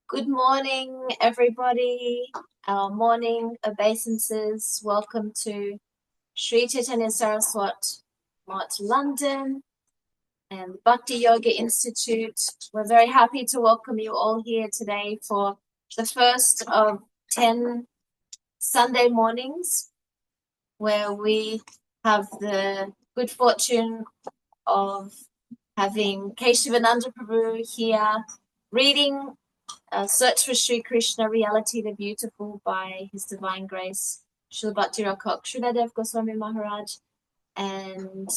Good morning, everybody. Our morning obeisances. Welcome to Sri Chaitanya Saraswat Mott, London, and the Bhakti Yoga Institute. We're very happy to welcome you all here today for the first of 10 Sunday mornings, where we have the good fortune of having Keshavananda Prabhu here reading Search for Sri Krishna, Reality the Beautiful by His Divine Grace, Śrīdhar Dev-Goswāmī Maharaj. And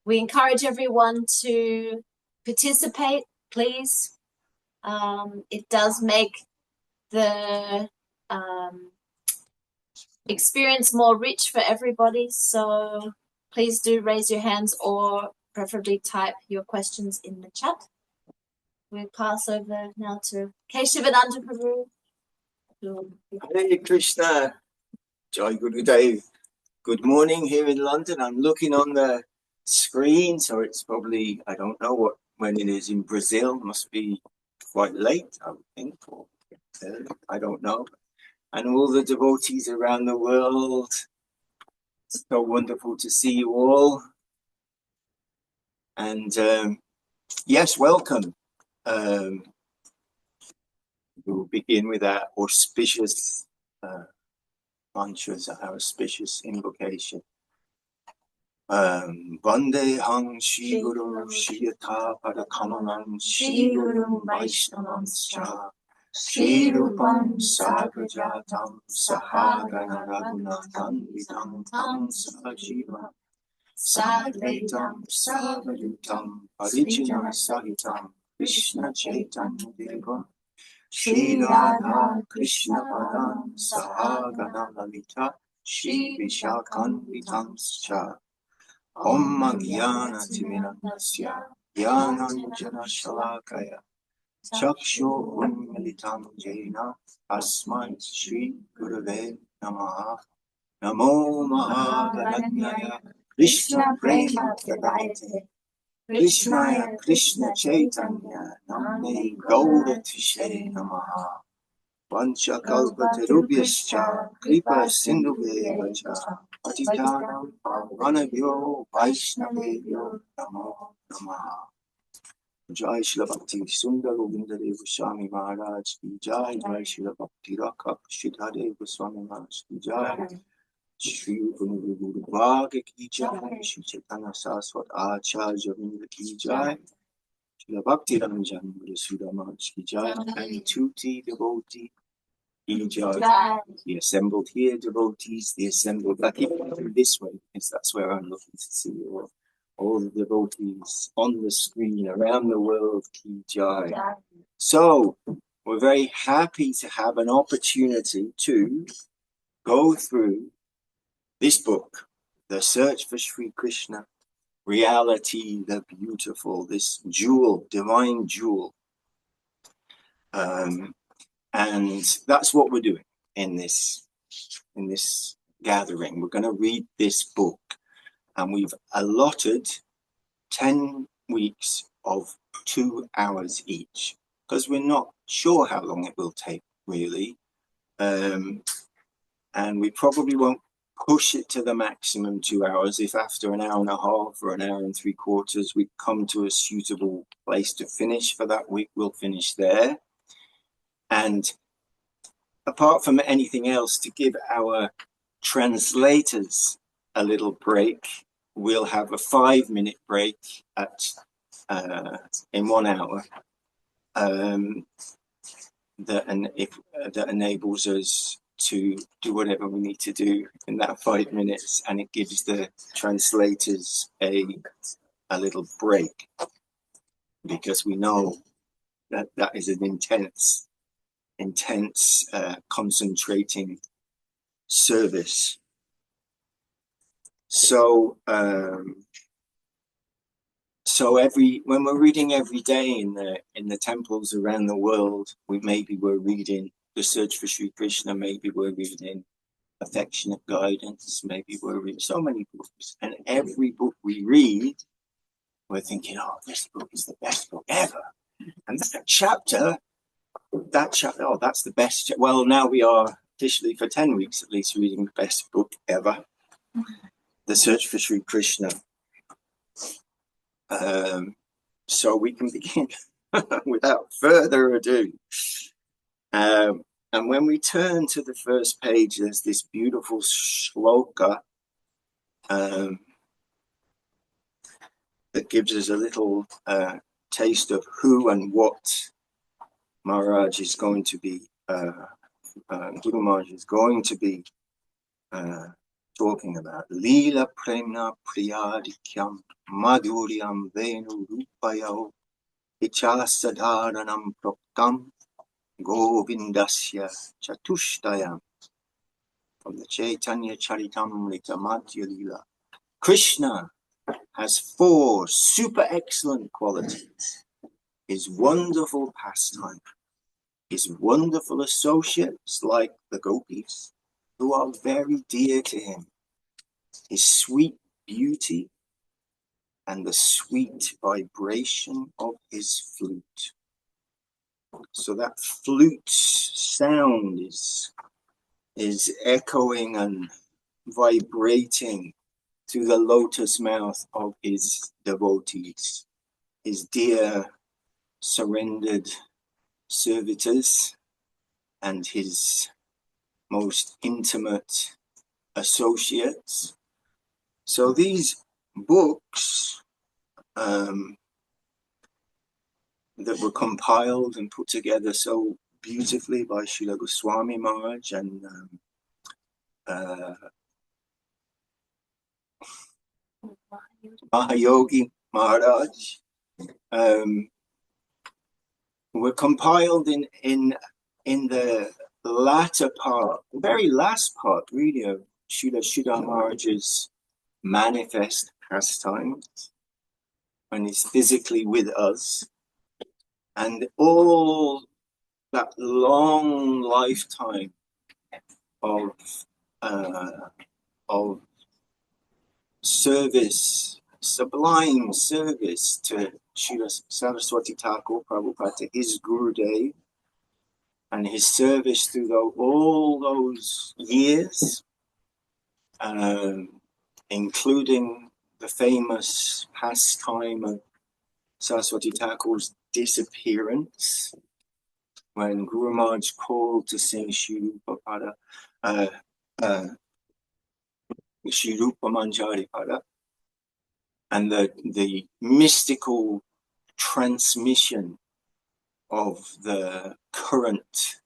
we encourage everyone to participate, please. It does make the experience more rich for everybody. So please do raise your hands or preferably type your questions in the chat. We'll pass over now to Keshavananda Prabhu. Hare Krishna, Jai Gurudev. Good morning here in London. I'm looking on the screen, so it's probably, I don't know when it is in Brazil. Must be quite late, I would think, or I don't know. And all the devotees around the world. It's so wonderful to see you all. And yes, welcome. We'll begin with our auspicious mantras, our auspicious invocation. Vande hang Shri Guru Shiyata Padakamanam Shri Guru Vaishnavanscha Shri Rupam Sagrajatam Sahagana Raghunatham Vidam Tam Sajiva Sadvaitam Savadutam Parijana Sahitam Krishna Chaitanya Deva Śrīla Krishna Padam Sahagana Lalita Shri Vishakan Vitamscha Om Jnana Timirandasya Jnananjana Shalakaya Chakshu Unmilitam Jena Asmai Shri Gurave Namaha Namo Mahagalanyaya Krishna Prema Pradayate Krishnaya Krishna Chaitanya Namne Gaura Tishe Namaha Vancha Kalpatarubhyascha Kripa Sindhuvevacha Patitanam Pavanabhyo Vaishnavebhyo Namo Namaha. Jai Srila Bhakti Sundar Govinda Dev-Goswāmī Maharaj Ki Jai. Jai Srila Bhakti Rakha Śrīdhar Dev-Goswāmī Maharaj Ki Jai. Shri Guru Bhag Ki Jai. Shri Chaitanya Saraswat Acharya Vinod Ki Jai. Srila Bhakti Ranjan Guru Sudha Maharaj Ki Jai. And Tuti devotee Ki Jai. The assembled here devotees, the assembled, I keep going this way because that's where I'm looking to see all the devotees on the screen around the world. Ki Jai. So we're very happy to have an opportunity to go through this book, The Search for Sri Krishna, Reality the Beautiful, this jewel, divine jewel. And that's what we're doing in this gathering. We're going to read this book, and we've allotted 10 weeks of 2 hours each, because we're not sure how long it will take, really. And we probably won't push it to the maximum 2 hours. If after an hour and a half or an hour and 3/4 we come to a suitable place to finish for that week, we'll finish there. And apart from anything else, to give our translators a little break, we'll have a 5-minute break in 1 hour. That enables us to do whatever we need to do in that 5 minutes, and it gives the translators a little break, because we know that that is an intense concentrating service. So when we're reading every day in the temples around the world, we're reading The Search for Sri Krishna, maybe we're reading Affectionate Guidance, maybe we're reading so many books, and every book we read, we're thinking, oh, this book is the best book ever, and that chapter that's the best. Well, now we are officially for 10 weeks at least reading the best book ever, The Search for Sri Krishna. So we can begin without further ado. And when we turn to the first page, there's this beautiful shloka that gives us a little taste of who and what Maharaj is going to be, Guru Maharaj is going to be talking about. Lila premna priyadikyam madhuryam venu rupayo ichasadharanam proktam govindasya chatushtayam. From the Chaitanya Charitamrita Madhya Lila. Krishna has 4 super excellent qualities. His wonderful pastime, his wonderful associates like the gopis, who are very dear to him, his sweet beauty, and the sweet vibration of his flute. So that flute sound is echoing and vibrating through the lotus mouth of his devotees, his dear surrendered servitors and his most intimate associates. So these books that were compiled and put together so beautifully by Srila Goswami Maharaj and Mahayogi Maharaj were compiled in the latter part, the very last part really of Śrīdhar Maharaj's manifest pastimes when he's physically with us, and all that long lifetime of service, sublime service to Srila Saraswati Thakur, Prabhupada, to his Gurudev, and his service through all those years, including the famous pastime of Saraswati Thakur's disappearance, when Guru Maharaj called to sing Shri-Rupa Manjari Pada, and the mystical transmission of the current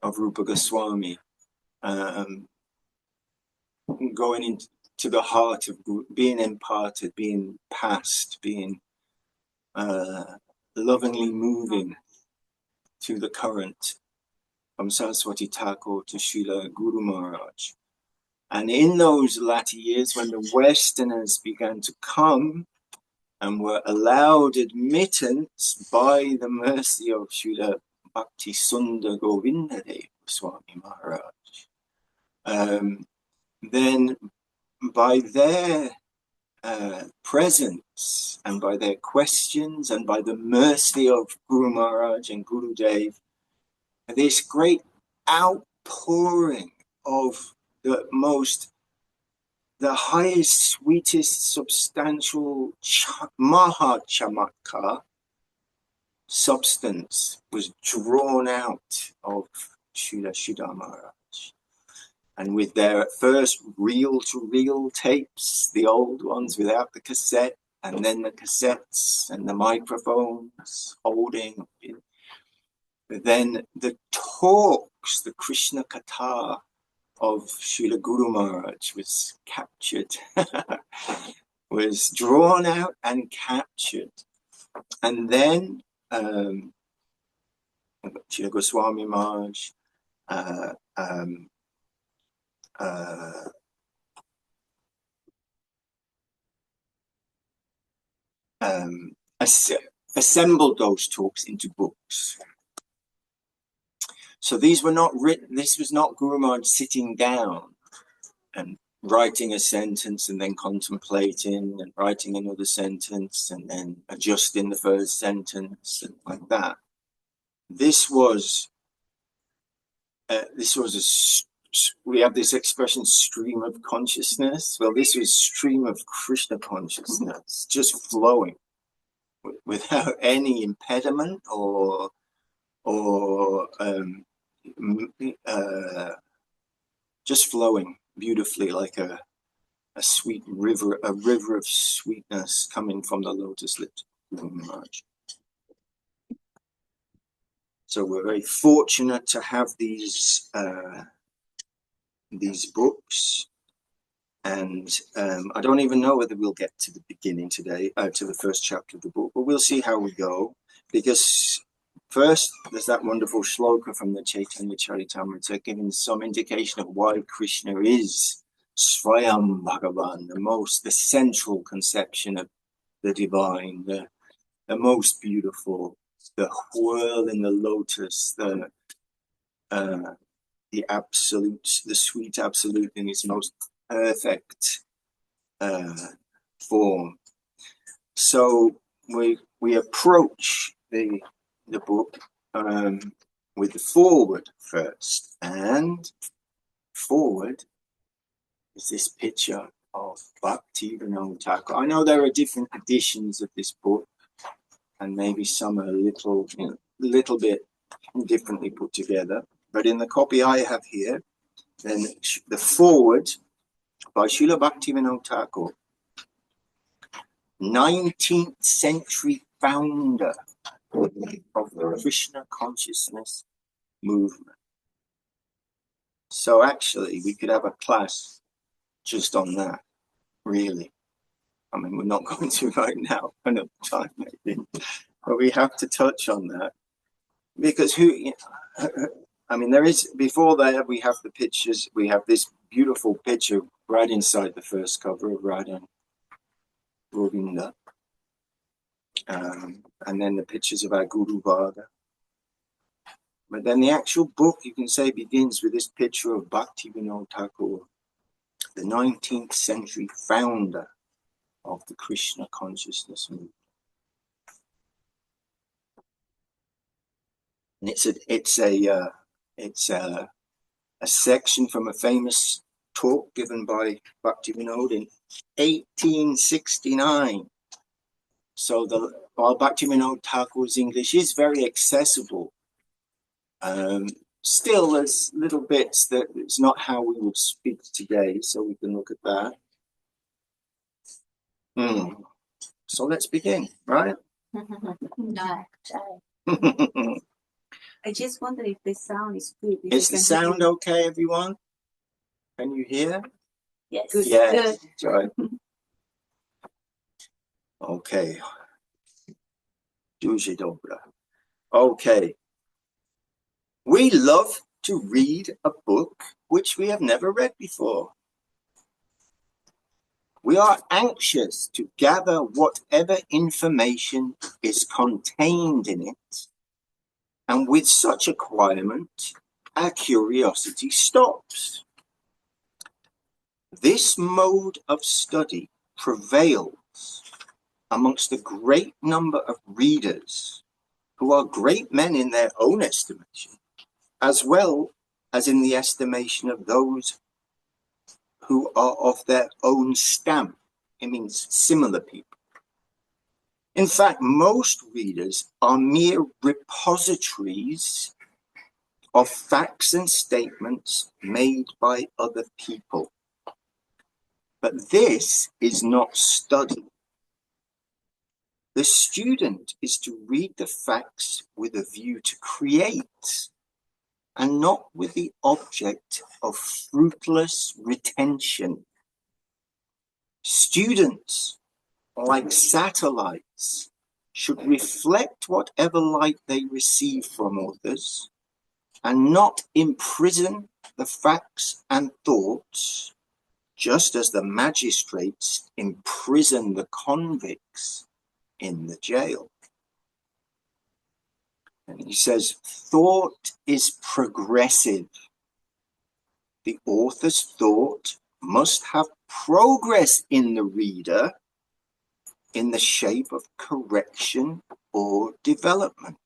of Rupa Goswami, going into the heart of being imparted, being passed, being lovingly moving through the current from Saraswati Thakur to Srila Guru Maharaj. And in those latter years, when the Westerners began to come and were allowed admittance by the mercy of Srila Bhakti Sundar Govinda Dev-Goswāmī Maharaj, then by their presence and by their questions and by the mercy of Guru Maharaj and Guru Dev, this great outpouring of the highest, sweetest, substantial Maha Chamatkar substance was drawn out of Śrīdhar Maharaj. And with their first reel-to-reel tapes, the old ones without the cassette, and then the cassettes and the microphones holding, then the talks, the Krishna Katha of Srila Guru Maharaj was captured, was drawn out and captured. And then Srila Goswami Maharaj assembled those talks into books. So these were not written, this was not Guru Maharaj sitting down and writing a sentence and then contemplating and writing another sentence and then adjusting the first sentence and like that. this was we have this expression, stream of consciousness. Well, this was stream of Krishna consciousness, just flowing without any impediment or just flowing beautifully like a sweet river, a river of sweetness coming from the lotus lips of Maharaj. So we're very fortunate to have these books, and I don't even know whether we'll get to the beginning today, to the first chapter of the book, but we'll see how we go, because first there's that wonderful shloka from the Chaitanya Charitamrita giving some indication of why Krishna is Swayam Bhagavan, the central conception of the divine, the most beautiful, the whirl in the lotus, the absolute, the sweet absolute in its most perfect form. So we approach the book with the foreword first, and foreword is this picture of Bhaktivedanta Thakur. I know there are different editions of this book, and maybe some are a little bit differently put together. But in the copy I have here, then the foreword by Srila Bhaktivedanta Thakur, 19th century founder of the Krishna consciousness movement. So actually, we could have a class just on that, really. I mean, we're not going to right now, another time maybe, but we have to touch on that, because I mean, there is, before there, we have the pictures, we have this beautiful picture right inside the first cover of Radha and Govinda, and then the pictures of our Guru Varga. But then the actual book, you can say, begins with this picture of Bhaktivedanta Thakur, the 19th century founder of the Krishna consciousness movement. And it's a section from a famous talk given by Vinod in 1869. So while Bhaktivedanta Thakur's English is very accessible, still there's little bits that it's not how we would speak today, so we can look at that. So let's begin, right? I just wonder if the sound is good. Is the sound okay, everyone? Can you hear? Yes. Good. Yes. Right. Okay. Duży dobra. Okay. We love to read a book which we have never read before. We are anxious to gather whatever information is contained in it, and with such acquirement, our curiosity stops. This mode of study prevails amongst a great number of readers who are great men in their own estimation, as well as in the estimation of those who are of their own stamp. It means similar people. In fact, most readers are mere repositories of facts and statements made by other people. But this is not study. The student is to read the facts with a view to create, and not with the object of fruitless retention. Students, like satellites, should reflect whatever light they receive from others, and not imprison the facts and thoughts, just as the magistrates imprison the convicts in the jail. And he says, thought is progressive. The author's thought must have progress in the reader in the shape of correction or development.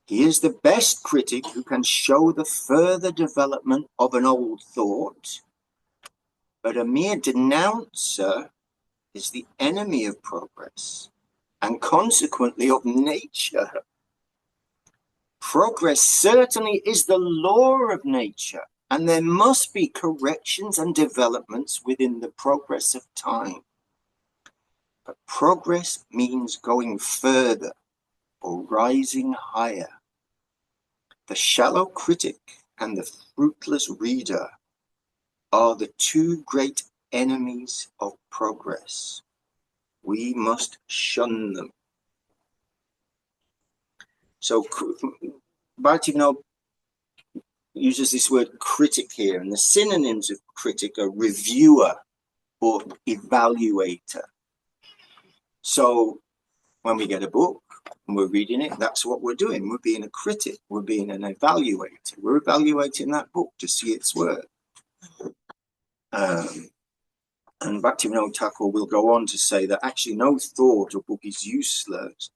He is the best critic who can show the further development of an old thought, but a mere denouncer is the enemy of progress and consequently of nature. Progress certainly is the law of nature, and there must be corrections and developments within the progress of time. But progress means going further or rising higher. The shallow critic and the fruitless reader are the two great enemies of progress. We must shun them. So Bhaktivedanta uses this word critic here, and the synonyms of critic are reviewer or evaluator. So when we get a book and we're reading it, that's what we're doing. We're being a critic. We're being an evaluator. We're evaluating that book to see its worth. And Bhaktivedanta Thakur will go on to say that actually no thought or book is useless,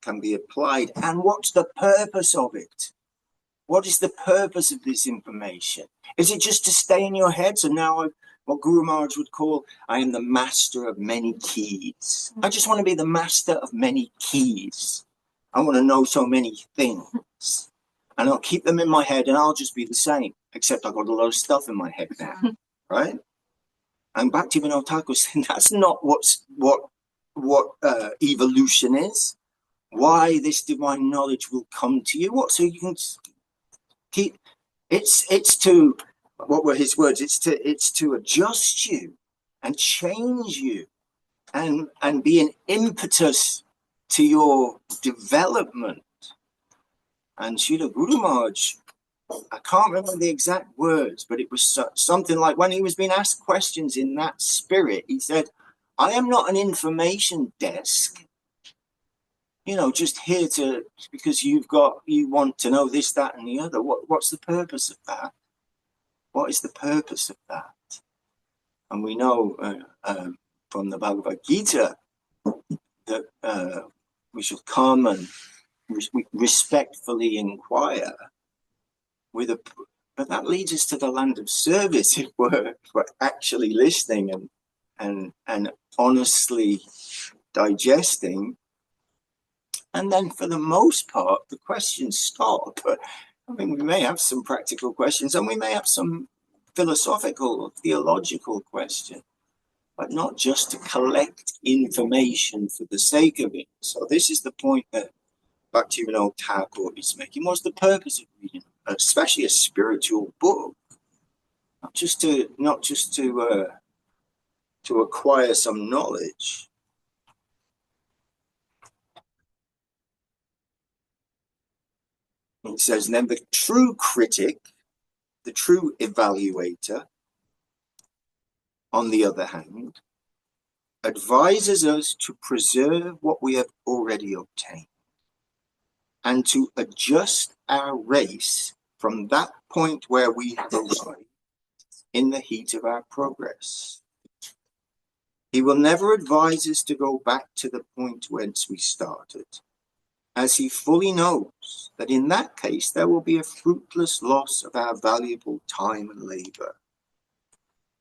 can be applied. And what's the purpose of it? What is the purpose of this information? Is it just to stay in your head? So now what Guru Maharaj would call, I am the master of many keys. I just want to be the master of many keys. I want to know so many things. And I'll keep them in my head and I'll just be the same, except I've got a lot of stuff in my head now, right? And Bhaktivedanta Thakur said that's not what evolution is. Why this divine knowledge will come to you. What? So you can keep. It's to, what were his words? It's to adjust you and change you and be an impetus to your development. And Srila Guru Maharaj, I can't remember the exact words, but it was something like when he was being asked questions in that spirit, he said, I am not an information desk, you know, just here to, because you want to know this, that, and the other. What's the purpose of that? What is the purpose of that? And we know from the Bhagavad Gita that we should come and respectfully inquire but that leads us to the land of service if we're actually listening and honestly digesting. And then for the most part, the questions stop. I mean, we may have some practical questions and we may have some philosophical or theological questions, but not just to collect information for the sake of it. So this is the point that Bhaktivedanta Thakur is making. What's the purpose of reading, especially a spiritual book? Not just to acquire some knowledge. It says, then the true critic, the true evaluator, on the other hand, advises us to preserve what we have already obtained and to adjust our race from that point where we have arrived in the heat of our progress. He will never advise us to go back to the point whence we started, as he fully knows that in that case there will be a fruitless loss of our valuable time and labor.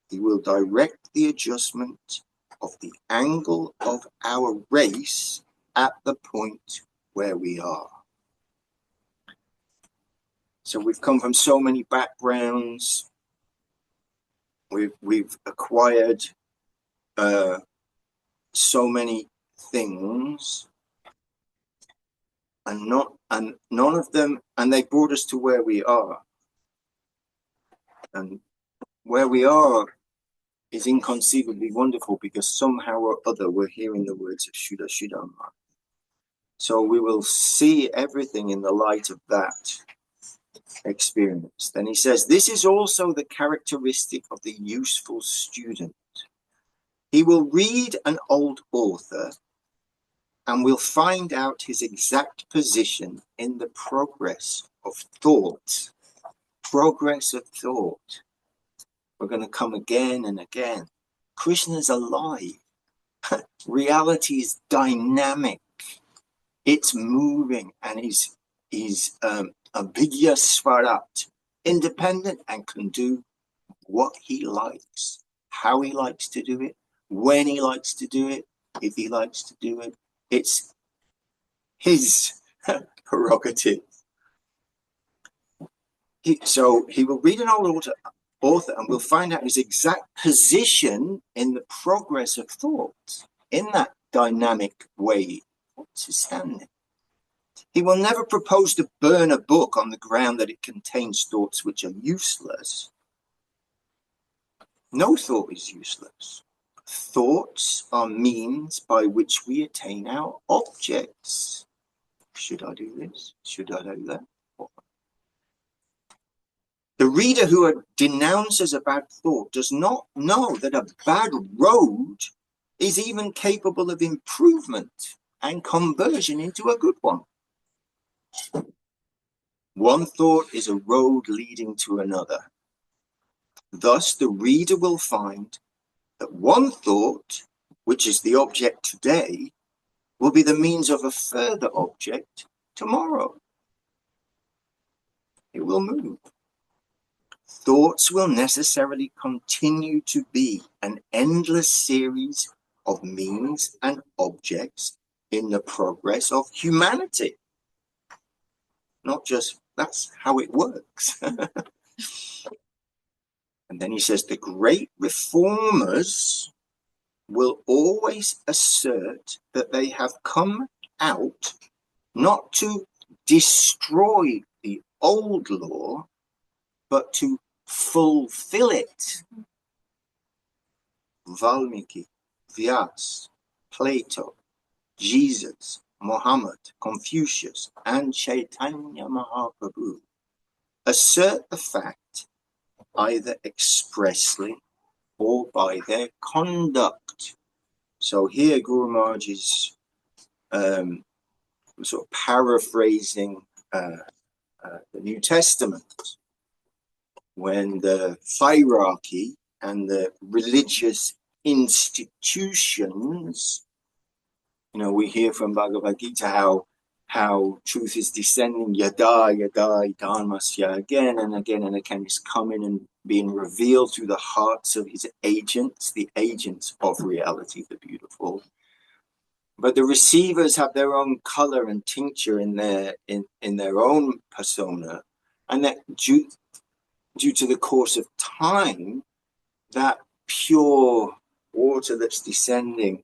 He will direct the adjustment of the angle of our race at the point where we are. So we've come from so many backgrounds. We've acquired so many things, and none of them, and they brought us to where we are. And where we are is inconceivably wonderful because somehow or other we're hearing the words of Shuddha Shuddhama. So we will see everything in the light of that experience. Then he says, this is also the characteristic of the useful student. He will read an old author and will find out his exact position in the progress of thought. Progress of thought. We're going to come again and again. Krishna's alive. Reality is dynamic. It's moving and he's abhigya swarat, independent and can do what he likes, how he likes to do it, when he likes to do it, if he likes to do it. It's his prerogative. So he will read an old author and we'll find out his exact position in the progress of thought, in that dynamic way. What's his standing? He will never propose to burn a book on the ground that it contains thoughts which are useless. No thought is useless. Thoughts are means by which we attain our objects. Should I do this? Should I do that? The reader who denounces a bad thought does not know that a bad road is even capable of improvement and conversion into a good one. One thought is a road leading to another. Thus, the reader will find that one thought, which is the object today, will be the means of a further object tomorrow. It will move. Thoughts will necessarily continue to be an endless series of means and objects in the progress of humanity. Not just, that's how it works. And then he says, the great reformers will always assert that they have come out not to destroy the old law, but to fulfill it. Valmiki, Vyas, Plato, Jesus, Muhammad, Confucius, and Chaitanya Mahaprabhu assert the fact either expressly or by their conduct. So here Guru Maharaj is sort of paraphrasing the New Testament, when the hierarchy and the religious institutions, we hear from Bhagavad Gita how truth is descending, yada, yada, dharmasya, again and again and again, is coming and being revealed through the hearts of his agents, the agents of reality, the beautiful. But the receivers have their own color and tincture in their own persona, and that due to the course of time, that pure water that's descending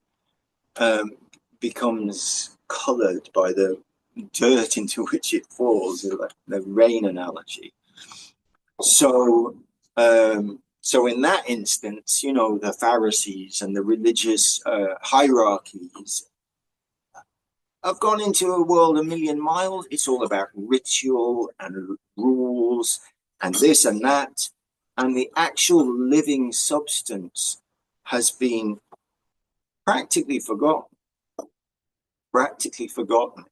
becomes colored by the dirt into which it falls, the rain analogy. So in that instance, the Pharisees and the religious hierarchies have gone into a world a million miles. It's all about ritual and rules and this and that. And the actual living substance has been practically forgotten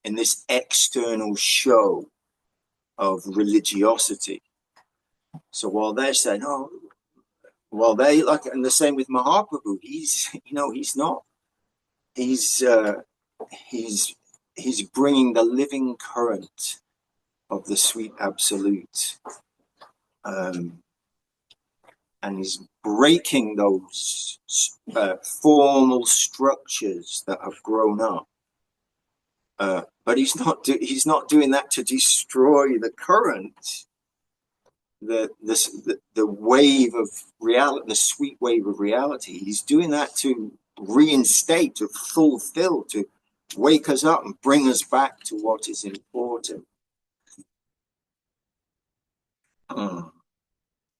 in this external show of religiosity. So while they're saying, and the same with Mahaprabhu, he's bringing the living current of the sweet absolute, and he's breaking those formal structures that have grown up. But he's not doing that to destroy the current, the wave of reality, the sweet wave of reality. He's doing that to reinstate, to fulfill, to wake us up and bring us back to what is important.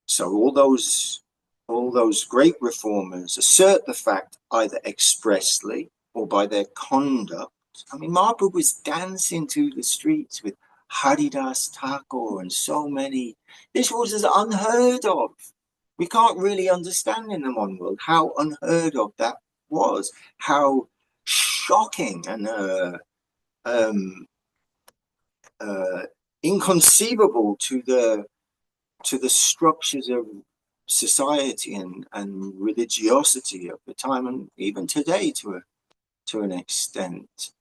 So all those great reformers assert the fact either expressly or by their conduct. I mean, Mahaprabhu was dancing through the streets with Haridas Thakur and so many. This was as unheard of. We can't really understand in the modern world how unheard of that was, how shocking and inconceivable to the structures of society and religiosity of the time, and even today to an extent.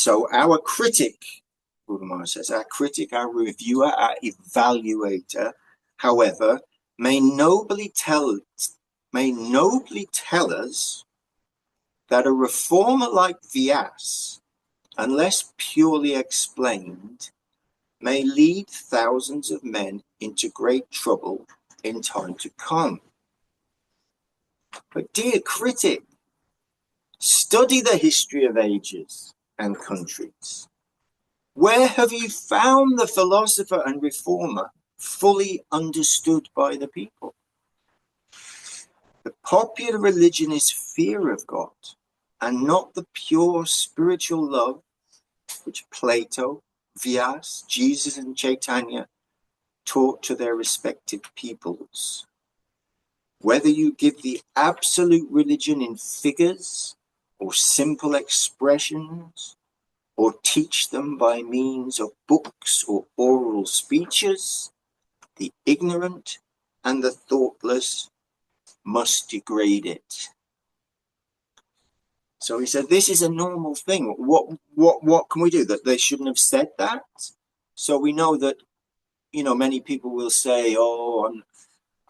So our critic, Guru Maharaj says, our critic, our reviewer, our evaluator, however, may nobly tell us that a reformer like Vyas, unless purely explained, may lead thousands of men into great trouble in time to come. But dear critic, study the history of ages and countries. Where have you found the philosopher and reformer fully understood by the people? The popular religion is fear of God, and not the pure spiritual love which Plato, Vyas, Jesus, and Chaitanya taught to their respective peoples. Whether you give the absolute religion in figures or simple expressions, or teach them by means of books or oral speeches, the ignorant and the thoughtless must degrade it. So he said, this is a normal thing. What can we do? That they shouldn't have said that? So we know that, you know, many people will say, oh,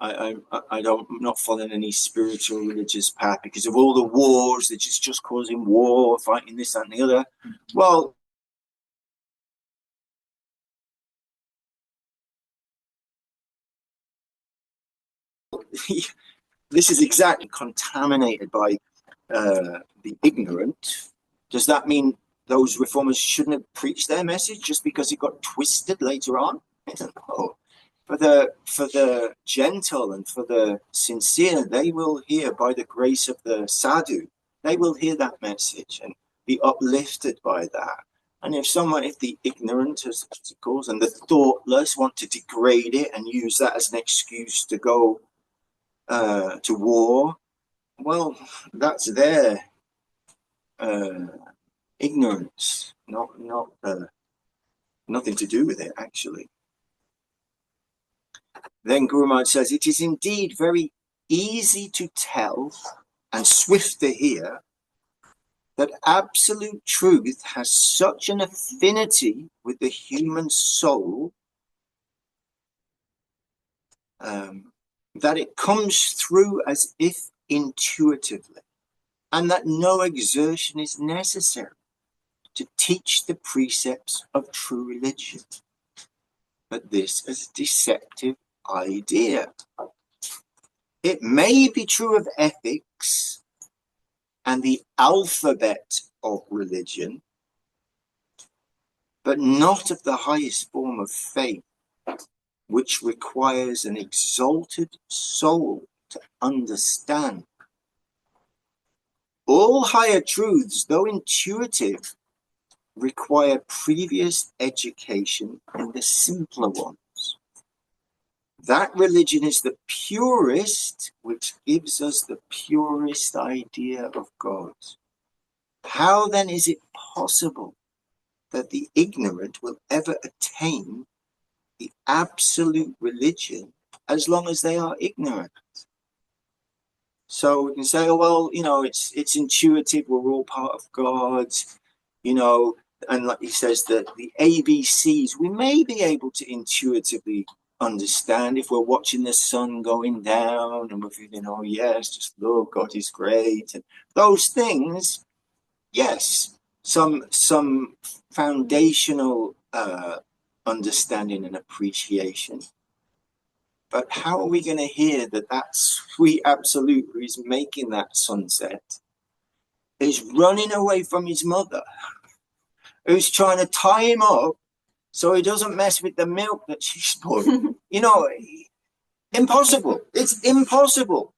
I'm not following any spiritual religious path because of all the wars, that it's just causing war, fighting this, that, and the other. Well, this is exactly contaminated by the ignorant. Does that mean those reformers shouldn't have preached their message just because it got twisted later on? I don't know. For the gentle and for the sincere, they will hear by the grace of the sadhu, they will hear that message and be uplifted by that. And if the ignorant, as it calls, and the thoughtless want to degrade it and use that as an excuse to go to war, well, that's their ignorance, nothing to do with it, actually. Then Guru Maharaj says, it is indeed very easy to tell and swift to hear that absolute truth has such an affinity with the human soul that it comes through as if intuitively, and that no exertion is necessary to teach the precepts of true religion. But this is a deceptive idea. It may be true of ethics and the alphabet of religion, but not of the highest form of faith, which requires an exalted soul to understand. All higher truths, though intuitive, require previous education in the simpler ones. That religion is the purest, which gives us the purest idea of God. How then is it possible that the ignorant will ever attain the absolute religion as long as they are ignorant? So we can say, oh, well, you know, it's intuitive, we're all part of God, you know, and like he says that the ABCs, we may be able to intuitively understand if we're watching the sun going down and we're feeling, oh yes, just look, God is great, and those things, yes, some foundational understanding and appreciation. But how are we going to hear that sweet absolute who is making that sunset is running away from his mother, who's trying to tie him up so he doesn't mess with the milk that she's put? You know, impossible. It's impossible.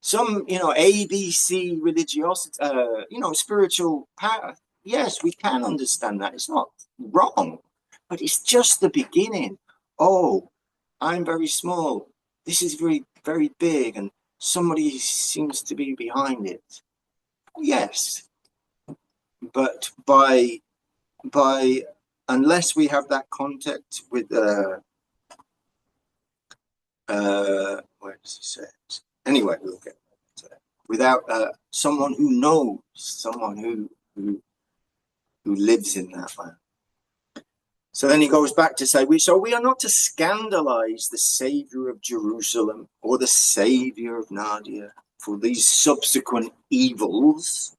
Some, you know, ABC religiosity, you know, spiritual path. Yes, we can understand that. It's not wrong, but it's just the beginning. Oh, I'm very small. This is very, very big, and somebody seems to be behind it. Yes, but by unless we have that contact with where does he say it? Anyway, we'll get to that. Without someone who knows, someone who who lives in that land. So then he goes back to say, we are not to scandalize the Savior of Jerusalem or the Savior of Nadia for these subsequent evils.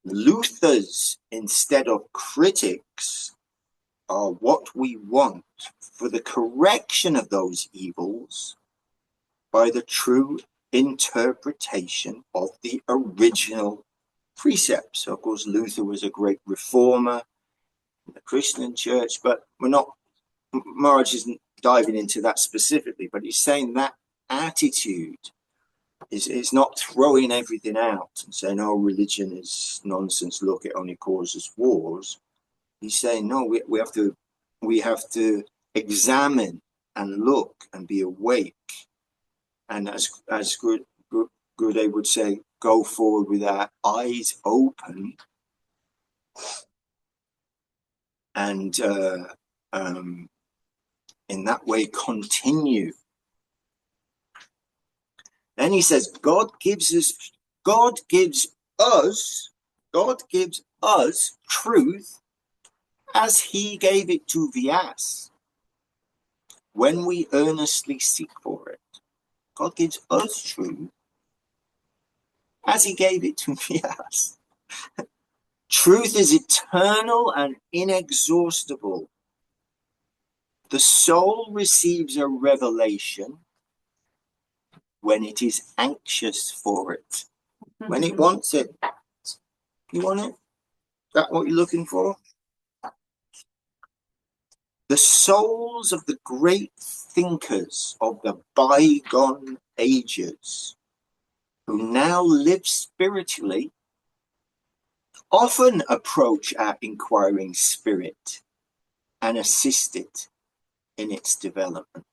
Luthers, instead of critics, are what we want for the correction of those evils by the true interpretation of the original precepts. So of course, Luther was a great reformer in the Christian church, but Maharaj isn't diving into that specifically, but he's saying that attitude is not throwing everything out and saying, oh, religion is nonsense, look, it only causes wars. He's saying, no, we have to examine and look and be awake. And as Gurudev would say, go forward with our eyes open and in that way continue. Then he says, God gives us truth as he gave it to Vyas when we earnestly seek for it. God gives us truth as he gave it to Vyas. Truth is eternal and inexhaustible. The soul receives a revelation when it is anxious for it, when it wants it. You want it? Is that what you're looking for? The souls of the great thinkers of the bygone ages who now live spiritually often approach our inquiring spirit and assist it in its development.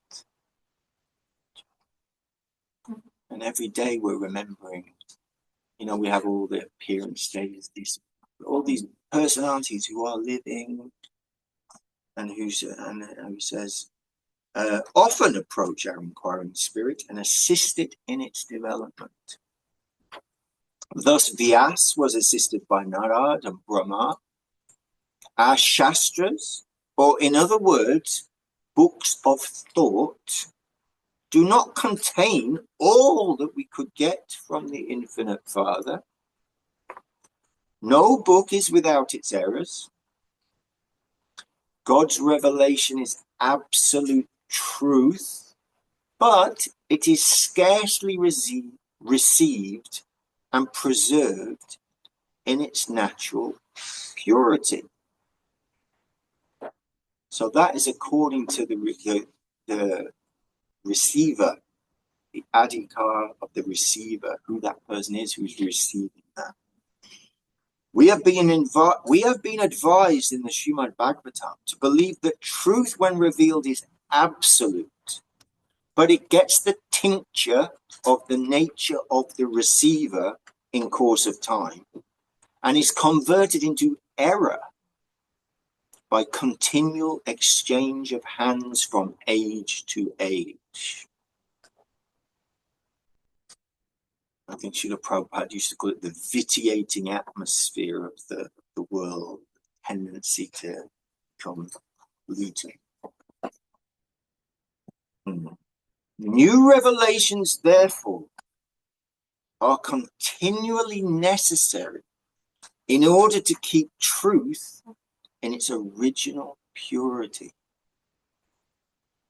And every day we're remembering, we have all the appearance days, all these personalities who are living and who says, often approach our inquiring spirit and assist it in its development. Thus, Vyas was assisted by Narad and Brahma. Our Shastras, or in other words, books of thought, do not contain all that we could get from the Infinite Father. No book is without its errors. God's revelation is absolute truth, but it is scarcely received and preserved in its natural purity. So that is according to the receiver, the adhikar of the receiver, who that person is who's receiving that. We have been advised in the Srimad Bhagavatam to believe that truth, when revealed, is absolute, but it gets the tincture of the nature of the receiver in course of time and is converted into error by continual exchange of hands from age to age. I think Srila Prabhupada used to call it the vitiating atmosphere of the world, tendency to become polluted. New revelations, therefore, are continually necessary in order to keep truth in its original purity.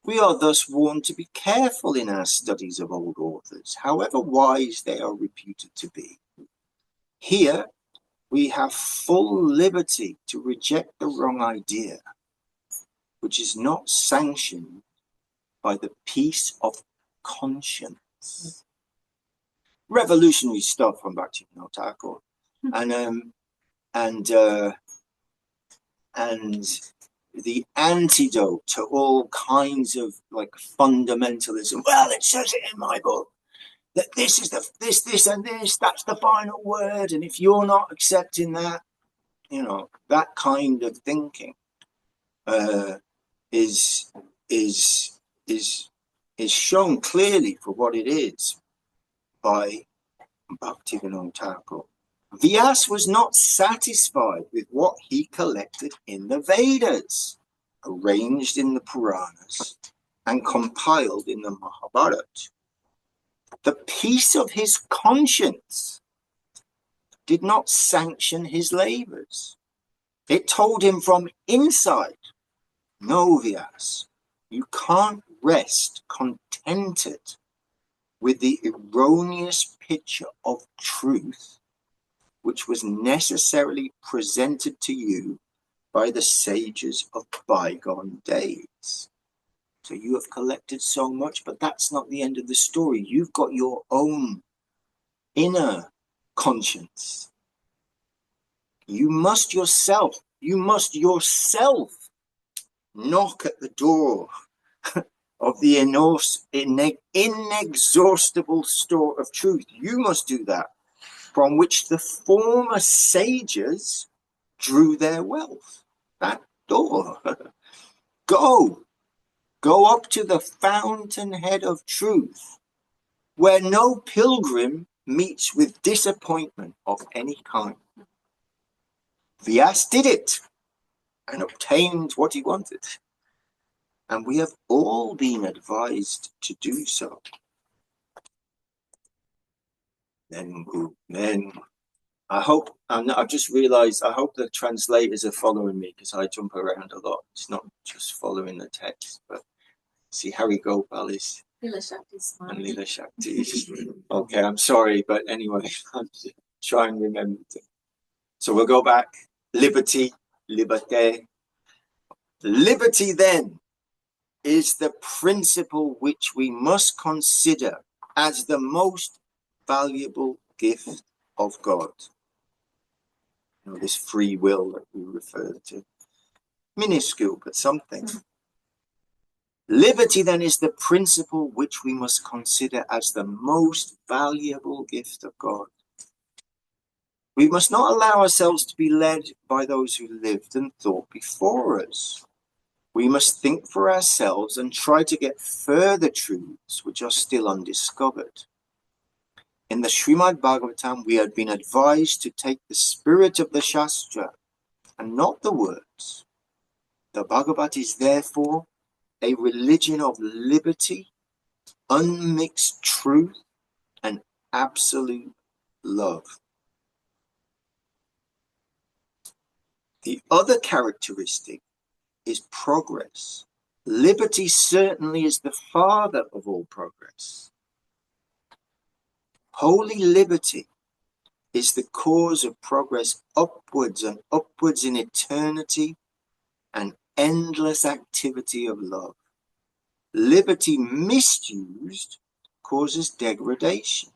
We are thus warned to be careful in our studies of old authors, however wise they are reputed to be. Here, we have full liberty to reject the wrong idea, which is not sanctioned by the peace of conscience. Revolutionary stuff from Bhaktivedanta Thakur, and the antidote to all kinds of like fundamentalism. Well, it says it in my book that this is this and this, that's the final word, and if you're not accepting that, that kind of thinking is shown clearly for what it is by Bhaktivedanta Thakur. Vyas was not satisfied with what he collected in the Vedas, arranged in the Puranas, and compiled in the Mahabharata. The peace of his conscience did not sanction his labors. It told him from inside, no, Vyas, you can't rest contented with the erroneous picture of truth which was necessarily presented to you by the sages of bygone days. So you have collected so much, but that's not the end of the story. You've got your own inner conscience. You must yourself knock at the door of the inexhaustible store of truth. You must do that, from which the former sages drew their wealth. That door. Go up to the fountainhead of truth, where no pilgrim meets with disappointment of any kind. Vyas did it and obtained what he wanted. And we have all been advised to do so. Then I've just realized, I hope the translators are following me, because I jump around a lot. It's not just following the text, but see Hari Gopal is Lila Shakti's and Lila Shakti is. Okay, I'm sorry, but anyway, I'm trying to remember. So we'll go back. Liberty, liberté. Liberty then is the principle which we must consider as the most valuable gift of God. You know, this free will that we refer to. Minuscule, but something. Liberty then is the principle which we must consider as the most valuable gift of God. We must not allow ourselves to be led by those who lived and thought before us. We must think for ourselves and try to get further truths which are still undiscovered. In the Srimad Bhagavatam, we had been advised to take the spirit of the Shastra and not the words. The Bhagavad is therefore a religion of liberty, unmixed truth, and absolute love. The other characteristic is progress. Liberty certainly is the father of all progress. Holy liberty is the cause of progress upwards and upwards in eternity and endless activity of love. Liberty misused causes degradation,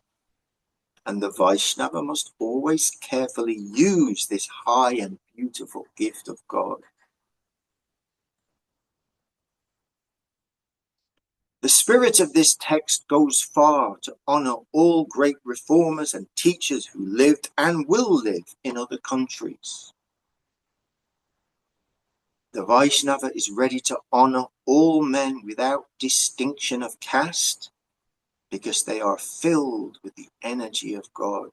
and the Vaishnava must always carefully use this high and beautiful gift of God. The spirit of this text goes far to honor all great reformers and teachers who lived and will live in other countries. The Vaishnava is ready to honor all men without distinction of caste, because they are filled with the energy of God.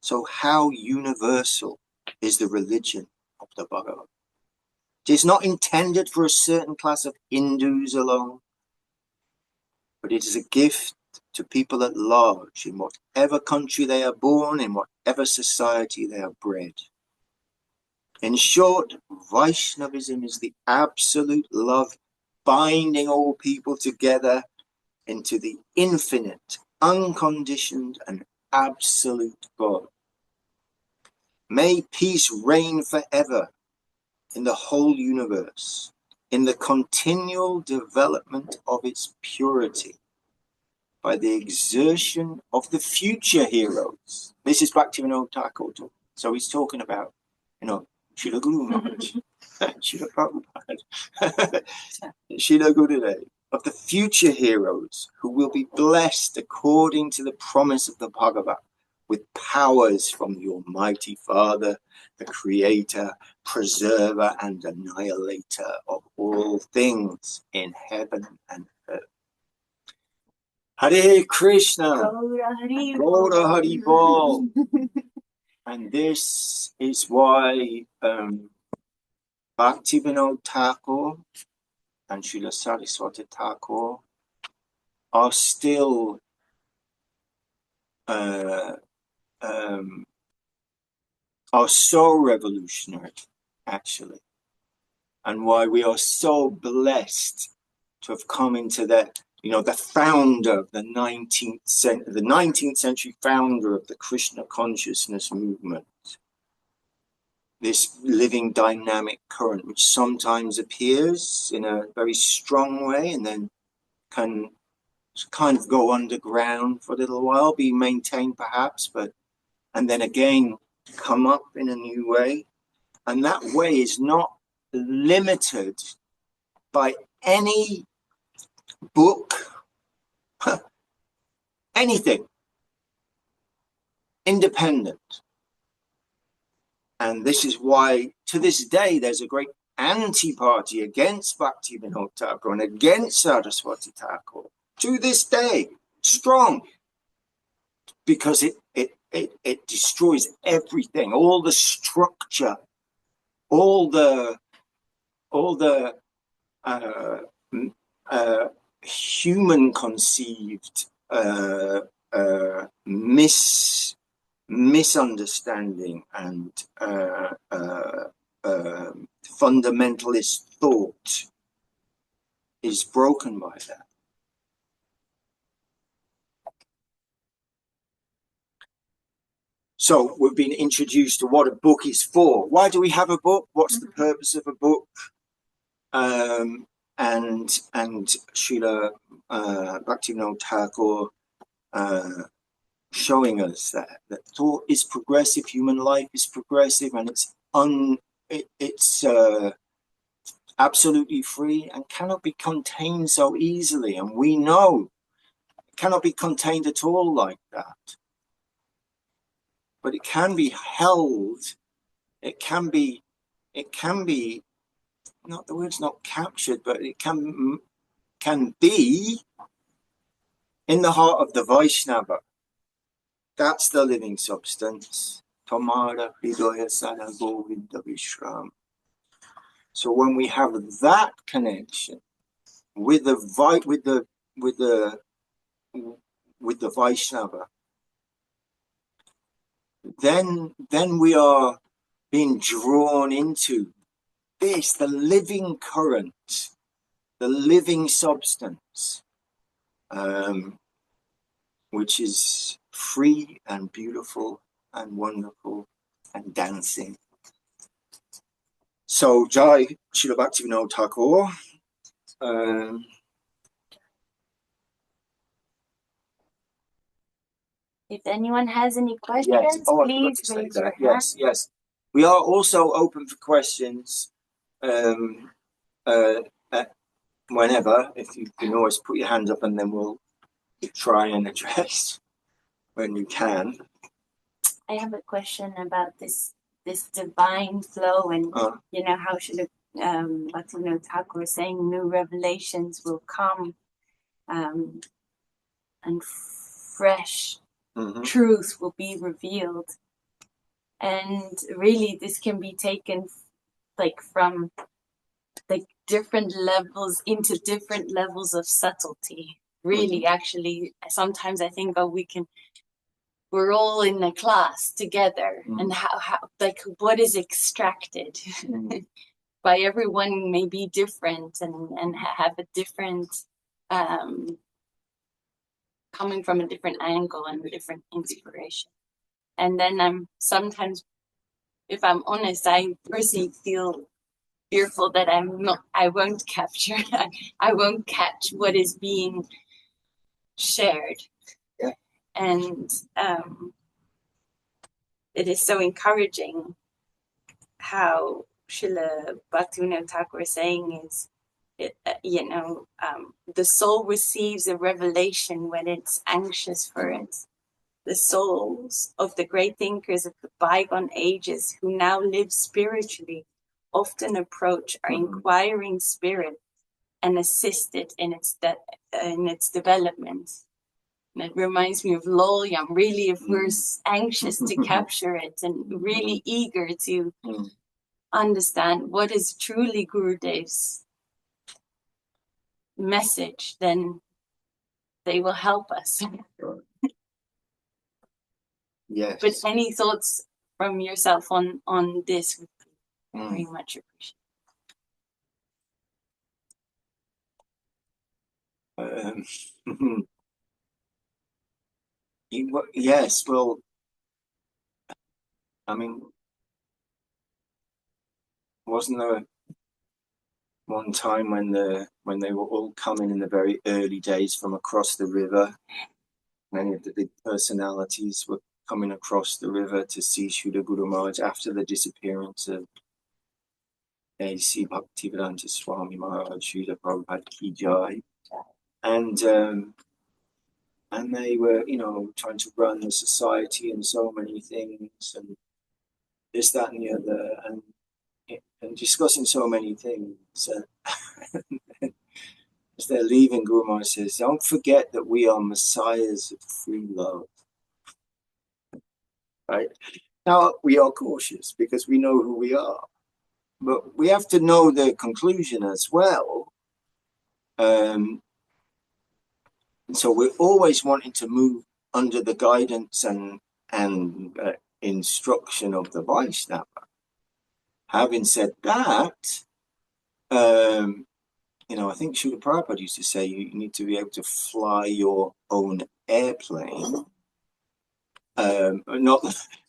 So how universal is the religion of the Bhagavad? It is not intended for a certain class of Hindus alone, but it is a gift to people at large, in whatever country they are born, in whatever society they are bred. In short, Vaishnavism is the absolute love binding all people together into the infinite, unconditioned, and absolute God. May peace reign forever in the whole universe, in the continual development of its purity, by the exertion of the future heroes. This is Bhaktivedanta Thakur. So he's talking about, Srila Guru Maharaj, Srila Prabhupada, Srila Gurudev, of the future heroes who will be blessed according to the promise of the Bhagavad, with powers from the Almighty Father, the Creator, Preserver, and Annihilator of all things in heaven and earth. Hare Krishna, Gaura Hari Gaura Hari Bol. And this is why Bhaktivedanta Thakur and Srila Saraswati Thakur are still are so revolutionary, actually, and why we are so blessed to have come into that. You know, the founder of the 19th century founder of the Krishna consciousness movement, this living dynamic current, which sometimes appears in a very strong way and then can kind of go underground for a little while, be maintained perhaps, and then again come up in a new way. And that way is not limited by any book, anything, independent. And this is why, to this day, there's a great anti-party against Bhaktivedanta Thakur and against Saraswati Thakur. To this day, strong, because it destroys everything, all the structure, all the human conceived misunderstanding and fundamentalist thought is broken by that. So we've been introduced to what a book is for. Why do we have a book? What's the purpose of a book? And Srila Bhaktivedanta Thakur showing us that thought is progressive, human life is progressive, and it's absolutely free and cannot be contained so easily. And we know it cannot be contained at all like that. But it can be held, it can be, not the word's not captured, but it can be in the heart of the Vaishnava. That's the living substance. Tamara Hridaya Sada Govinda Vishram. So when we have that connection with the Vaishnava, then we are being drawn into this, the living current, the living substance, which is free and beautiful and wonderful and dancing. So Jai Srila Bhaktivedanta Thakur. If anyone has any questions, please raise your hand. Yes. We are also open for questions whenever. If you can always put your hand up and then we'll try and address when you can. I have a question about this divine flow and you know how should Bhaktivedanta Thakur was saying new revelations will come and fresh truth will be revealed. And really this can be taken like from like different levels into different levels of subtlety. Really, actually, sometimes I think we're all in a class together and how like what is extracted by everyone may be different and have a different coming from a different angle and a different inspiration. And then I'm sometimes, if I'm honest, I personally feel fearful that I won't capture, I won't catch what is being shared. Yeah. And it is so encouraging how Srila Bhaktivedanta Thakur is saying is, the soul receives a revelation when it's anxious for it. The souls of the great thinkers of the bygone ages who now live spiritually often approach our inquiring spirit and assist it in its development. And it reminds me of Loyam, really, if we're anxious to capture it and really eager to understand what is truly Gurudev's message, then they will help us. Yes. But any thoughts from yourself on this would be very much appreciated. Yes, well, I mean, wasn't there one time when they were all coming in the very early days from across the river? Many of the big personalities were coming across the river to see Srila Guru Maharaj after the disappearance of A.C. Bhaktivedanta Swami Maharaj, Srila Prabhupada Ki Jai. And they were, you know, trying to run the society and so many things and this, that and the other, and discussing so many things. As they're leaving, Guru Maharaj says, don't forget that we are messiahs of free love. Right? Now, we are cautious because we know who we are. But we have to know the conclusion as well. So we're always wanting to move under the guidance and instruction of the Vaishnava. Having said that, you know, I think Srila Prabhupada used to say you need to be able to fly your own airplane. Not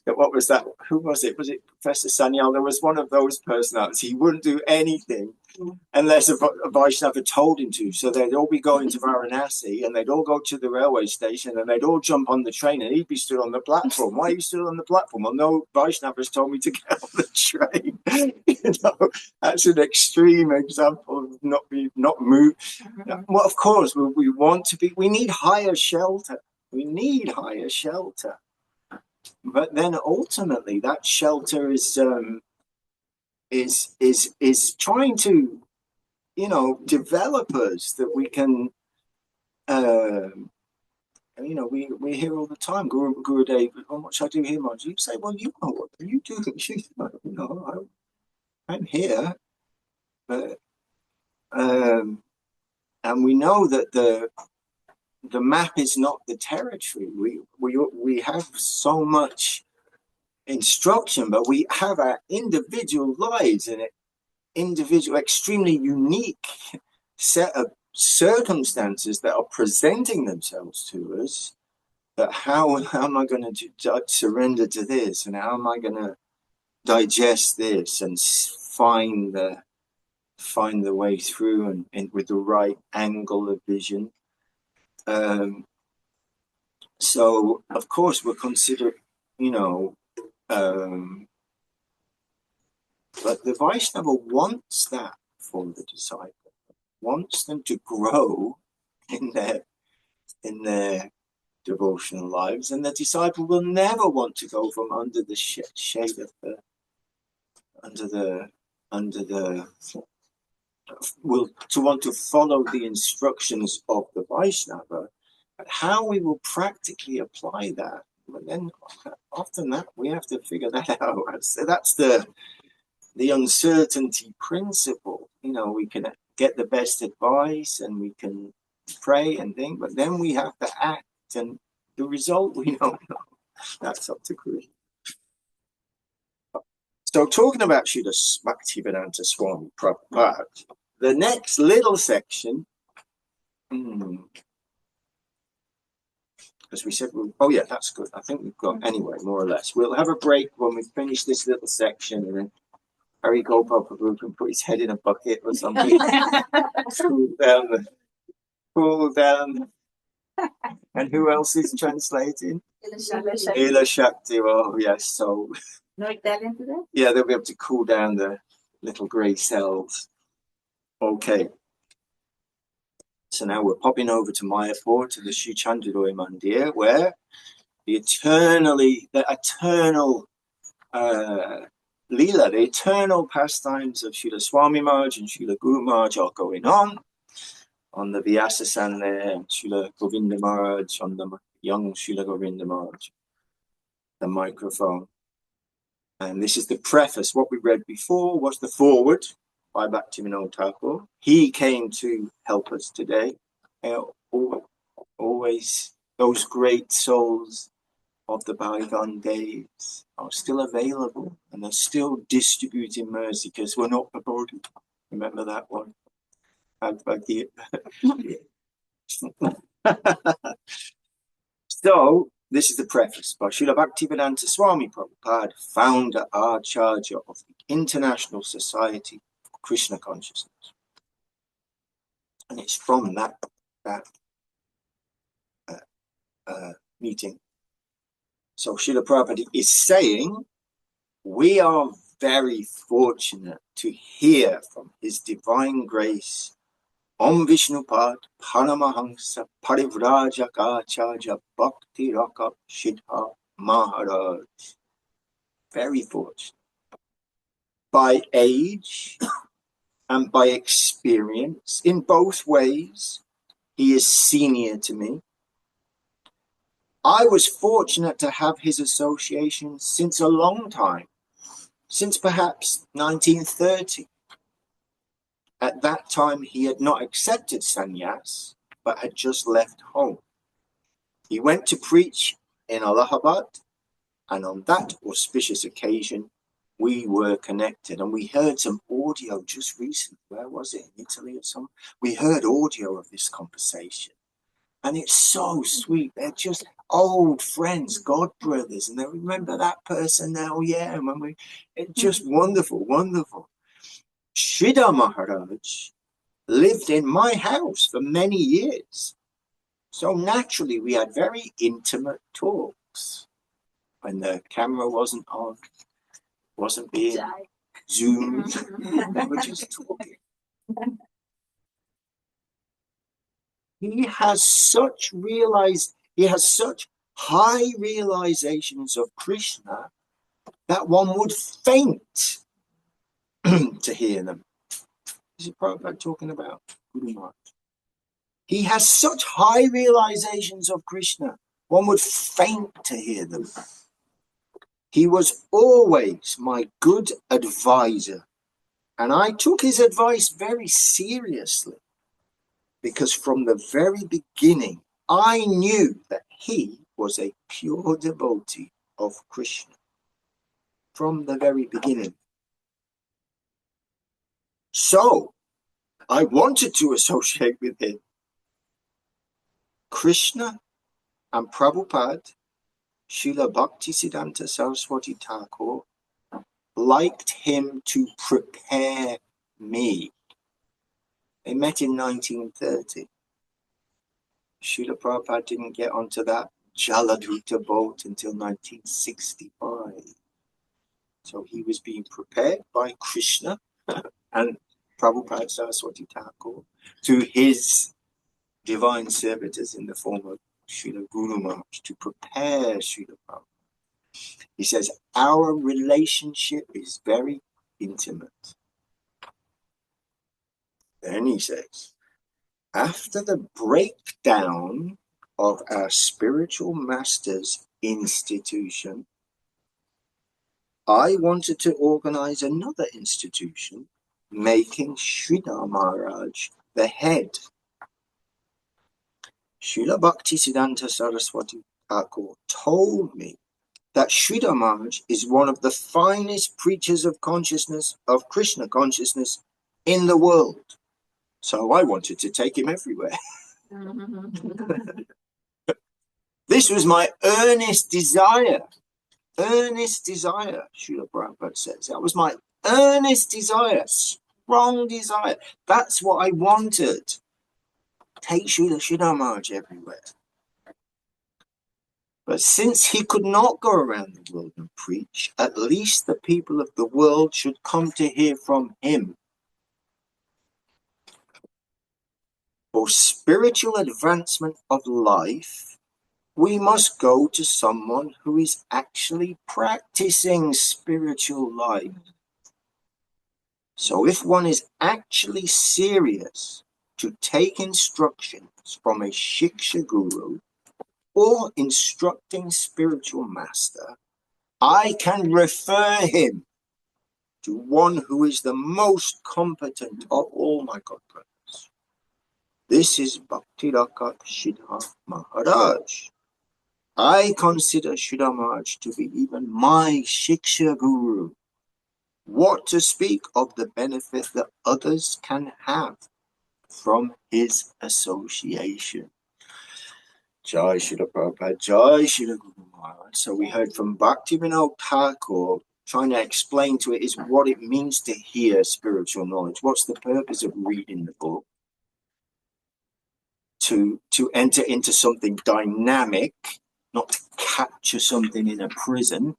what was that? Who was it? Was it Professor Sanyal? There was one of those personalities. He wouldn't do anything unless a Vaishnava told him to. So they'd all be going to Varanasi and they'd all go to the railway station and they'd all jump on the train and he'd be stood on the platform. Why are you stood on the platform? Well, no Vaishnavas told me to get on the train. You know, that's an extreme example of not move. Well, of course, we want to be. We need higher shelter. We need higher shelter. But then ultimately, that shelter is trying to, you know, develop us that we can, you know, we hear all the time, Gurudev, oh, what should I do here, Maharaj? You say, well, you know, what are you doing? You know, I'm here, but and we know that the map is not the territory. We have so much instruction, but we have our individual lives and an individual, extremely unique set of circumstances that are presenting themselves to us. But how am I going to surrender to this, and how am I going to digest this and find the way through and with the right angle of vision? So of course we're considering, you know, but the Vaishnava wants that for the disciple, wants them to grow in their devotional lives, and the disciple will never want to go from under the shade of will to want to follow the instructions of the Vaishnava. But how we will practically apply that, but then often that we have to figure that out. So that's the uncertainty principle. You know, we can get the best advice and we can pray and think, but then we have to act, and the result we don't know. That's up to Krishna. So talking about Srila Bhaktivedanta Swami Prabhupada, the next little section, as we said, oh yeah, that's good. I think we've got, anyway, more or less. We'll have a break when we finish this little section, and then Hari Gopal Prabhu can put his head in a bucket or something. Cool down. And who else is translating? Ila Shakti. Oh, yes. So, No Italian today? Yeah, they'll be able to cool down the little grey cells. Okay. So now we're popping over to Mayapur, to the Sri Chandroy Mandir, where the eternal Leela, the eternal pastimes of Srila Swami Maharaj and Srila Guru Maharaj are going on. on the Vyasa-san there, Srila Govinda Maharaj, on the young Srila Govinda Maharaj, the microphone. And this is the preface. What we read before was the foreword by Bhaktivedanta Thakur. He came to help us today. Always those great souls of the bygone days are still available and are still distributing mercy because we're not the body. Remember that one? So, this is the preface by Srila Bhaktivedanta Swami Prabhupada, Founder-Acharya of the International Society for Krishna Consciousness. And it's from that meeting. So Srila Prabhupada is saying, we are very fortunate to hear from His Divine Grace, Om Vishnupad Paramahansa Parivrajaka Acharya Bhakti Raka Śrīdhar Maharaj. Very fortunate. By age and by experience, in both ways, he is senior to me. I was fortunate to have his association since a long time, since perhaps 1930. At that time, he had not accepted sannyas, but had just left home. He went to preach in Allahabad, and on that auspicious occasion, we were connected. And we heard some audio just recently. Where was it? In Italy or something? We heard audio of this conversation. And it's so sweet. They're just old friends, God brothers. And they remember that person now. Yeah, and when it's just wonderful, wonderful. Śrīdhar Maharaj lived in my house for many years. So naturally, we had very intimate talks when the camera wasn't on, wasn't being zoomed. We were just talking. He has such high realizations of Krishna that one would faint to hear them. This is Prabhupada talking about Guru Maharaj. He has such high realizations of Krishna, one would faint to hear them. He was always my good advisor, and I took his advice very seriously, because from the very beginning, I knew that he was a pure devotee of Krishna. From the very beginning. So, I wanted to associate with him. Krishna and Prabhupada, Srila Bhaktisiddhanta Saraswati Thakur, liked him to prepare me. They met in 1930. Srila Prabhupada didn't get onto that Jaladuta boat until 1965. So he was being prepared by Krishna and Prabhupada Saraswati Thakur to his divine servitors in the form of Srila Guru Maharaj to prepare Srila Prabhupada. He says, our relationship is very intimate. Then he says, after the breakdown of our spiritual master's institution, I wanted to organize another institution, making Śrīdhar Maharaj the head. Srila Bhaktisiddhanta Saraswati Thakur told me that Śrīdhar Maharaj is one of the finest preachers of consciousness, of Krishna consciousness in the world. So I wanted to take him everywhere. This was my earnest desire. Earnest desire, Srila Prabhupada says. That was my earnest desire, strong desire. That's what I wanted. Take Śrīdhar Maharaj everywhere. But since he could not go around the world and preach, at least the people of the world should come to hear from him. For spiritual advancement of life, we must go to someone who is actually practicing spiritual life. So if one is actually serious to take instructions from a Shiksha Guru or instructing spiritual master, I can refer him to one who is the most competent of all my god brothers. This is Bhaktivedanta Śrīdhar Maharaj. I consider Śrīdhar Maharaj to be even my Shiksha Guru. What to speak of the benefit that others can have from his association. Jai Srila Prabhupada, Jai Srila Guru Maharaj. So we heard from Bhaktivedanta Thakur trying to explain to it is what it means to hear spiritual knowledge. What's the purpose of reading the book? To enter into something dynamic, not to capture something in a prison.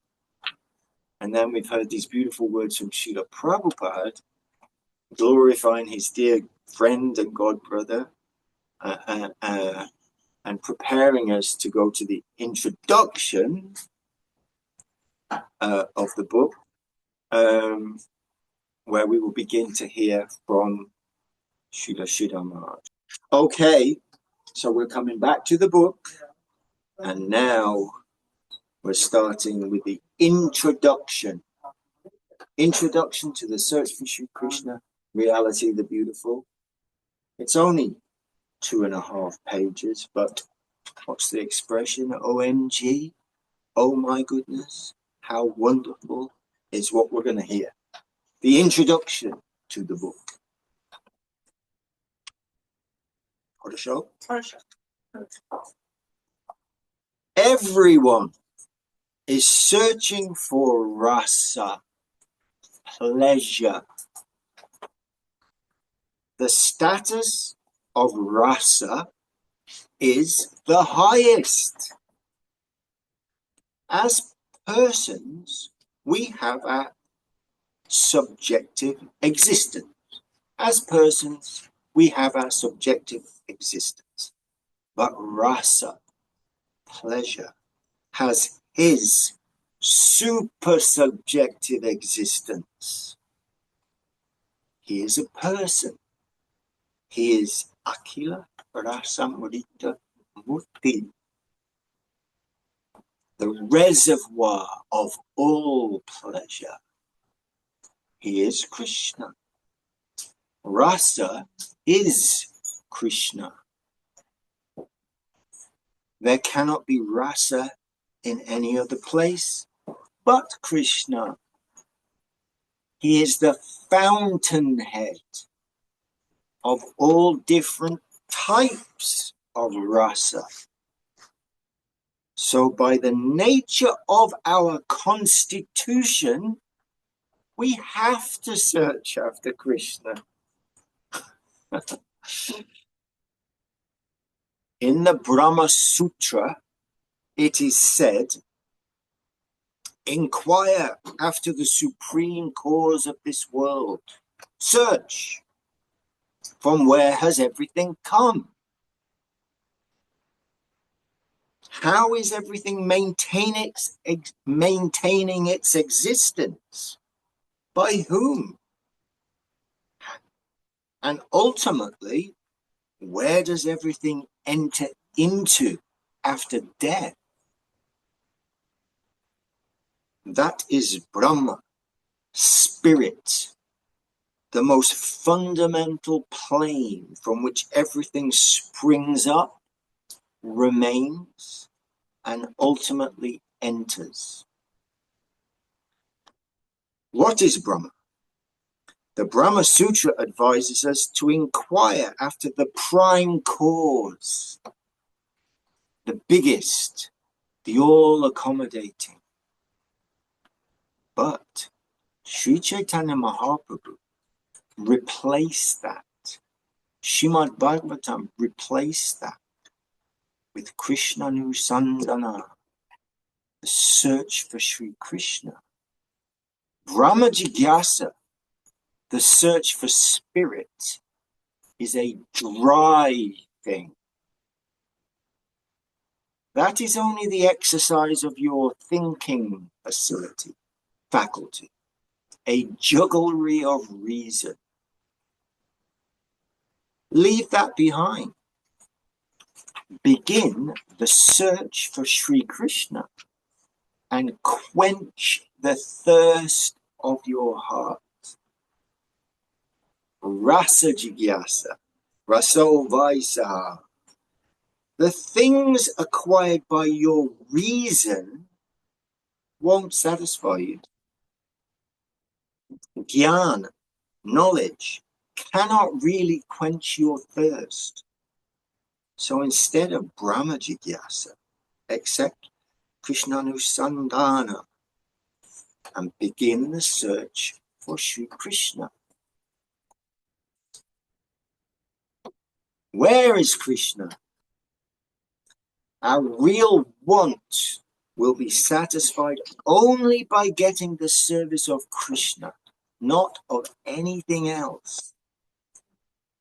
And then we've heard these beautiful words from Srila Prabhupada, glorifying his dear friend and god brother, and preparing us to go to the introduction of the book, where we will begin to hear from Śrīla Maharaj. Okay, so we're coming back to the book, and now we're starting with the introduction. Introduction to the Search for Sri Krishna, Reality the Beautiful. It's only 2.5 pages, but what's the expression? OMG, oh my goodness, how wonderful is what we're going to hear. The introduction to the book. Show? Everyone is searching for rasa, pleasure. The status of rasa is the highest. As persons, we have our subjective existence. As persons, we have our subjective existence. But rasa, pleasure, has his super subjective existence. He is a person. He is Akila Rasamrita Murti, the reservoir of all pleasure. He is Krishna. Rasa is Krishna. There cannot be rasa in any other place but Krishna. He is the fountainhead of all different types of rasa. So by the nature of our constitution, we have to search after Krishna. In the Brahma Sutra, it is said, inquire after the supreme cause of this world. Search. From where has everything come? How is everything maintaining its existence? By whom? And ultimately, where does everything enter into after death? That is Brahma, spirit, the most fundamental plane from which everything springs up, remains, and ultimately enters. What is Brahma? The Brahma Sutra advises us to inquire after the prime cause, the biggest, the all-accommodating. But Sri Chaitanya Mahaprabhu replaced that. Srimad Bhagavatam replaced that with Krishna Nusandana, the search for Sri Krishna. Brahma Jigyasa, the search for spirit, is a dry thing. That is only the exercise of your thinking faculty, a jugglery of reason. Leave that behind. Begin the search for Sri Krishna and quench the thirst of your heart. Rasa jigyasa, raso vaisa. The things acquired by your reason won't satisfy you. Jnana, knowledge, cannot really quench your thirst. So instead of Brahma jigyasa, accept Krishnanusandhana and begin the search for Sri Krishna. Where is Krishna? Our real want will be satisfied only by getting the service of Krishna, not of anything else.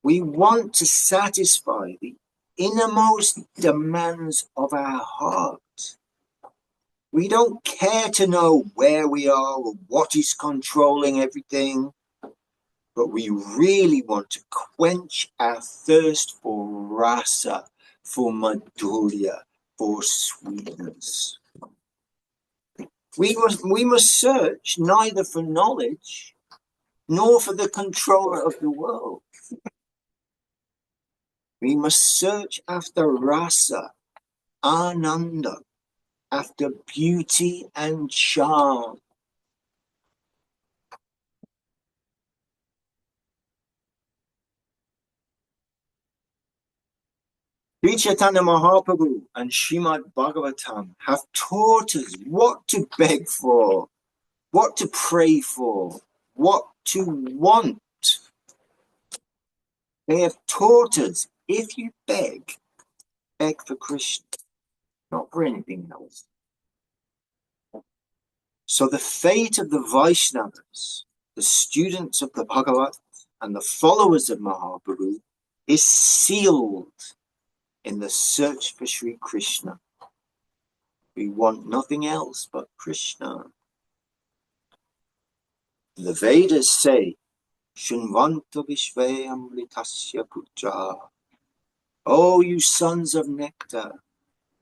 We want to satisfy the innermost demands of our heart. We don't care to know where we are or what is controlling everything, but we really want to quench our thirst for rasa, for madhurya, for sweetness. We must search neither for knowledge nor for the controller of the world. We must search after rasa, ananda, after beauty and charm. Sri Chaitanya Mahaprabhu and Srimad Bhagavatam have taught us what to beg for, what to pray for, what to want. They have taught us, if you beg, beg for Krishna, not for anything else. So the fate of the Vaishnavas, the students of the Bhagavat and the followers of Mahaprabhu, is sealed in the search for Sri Krishna. We want nothing else but Krishna. The Vedas say, Shunvanta Vishve Amritasya Putra. Oh, you sons of nectar,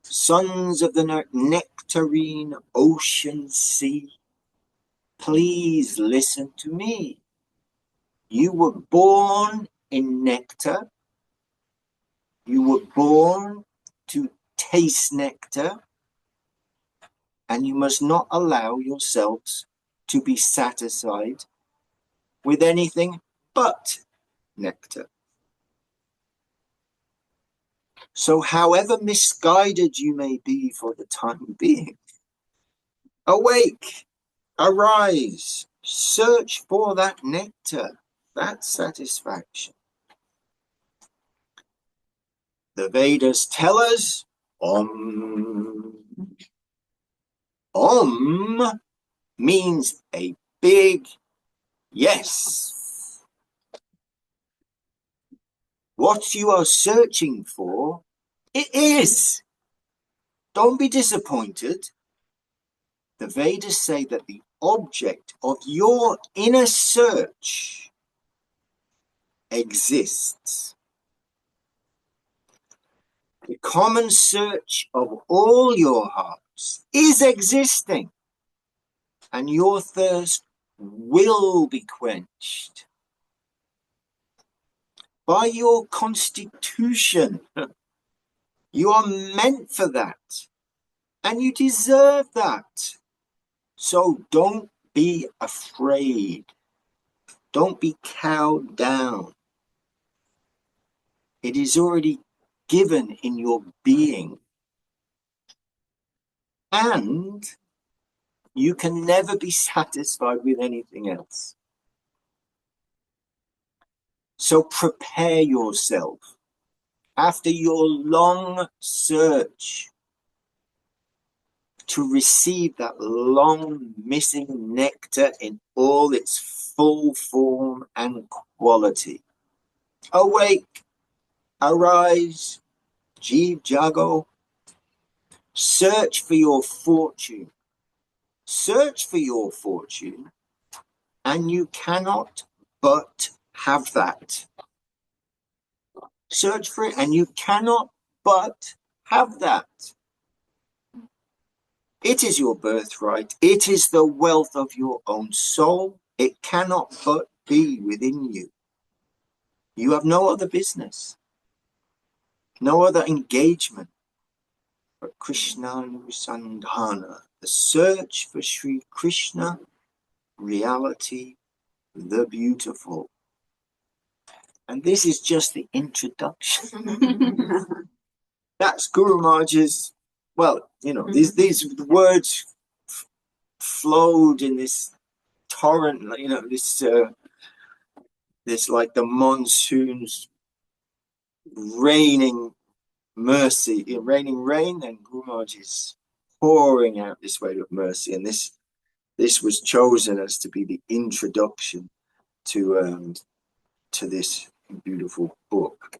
sons of the nectarine ocean sea, please listen to me. You were born in nectar. You were born to taste nectar, and you must not allow yourselves to be satisfied with anything but nectar. So however misguided you may be for the time being, awake, arise, search for that nectar, that satisfaction. The Vedas tell us, Om. Om means a big yes. What you are searching for, it is. Don't be disappointed. The Vedas say that the object of your inner search exists. The common search of all your hearts is existing, and your thirst will be quenched. By your constitution, you are meant for that, and you deserve that. So don't be afraid. Don't be cowed down. It is already given in your being. And you can never be satisfied with anything else. So prepare yourself after your long search to receive that long missing nectar in all its full form and quality. Awake, arise, Jeev Jago, search for your fortune. Search for your fortune, and you cannot but have that. Search for it, and you cannot but have that. It is your birthright. It is the wealth of your own soul. It cannot but be within you. You have no other business, no other engagement but Krishna Nusandhana, the search for Sri Krishna, reality, the beautiful. And this is just the introduction. That's Guru Maharaj's, well, you know, these words flowed in this torrent, you know, this like the monsoons raining mercy, raining rain, and Guru Maharaj is pouring out this wave of mercy. And this was chosen as to be the introduction to this beautiful book.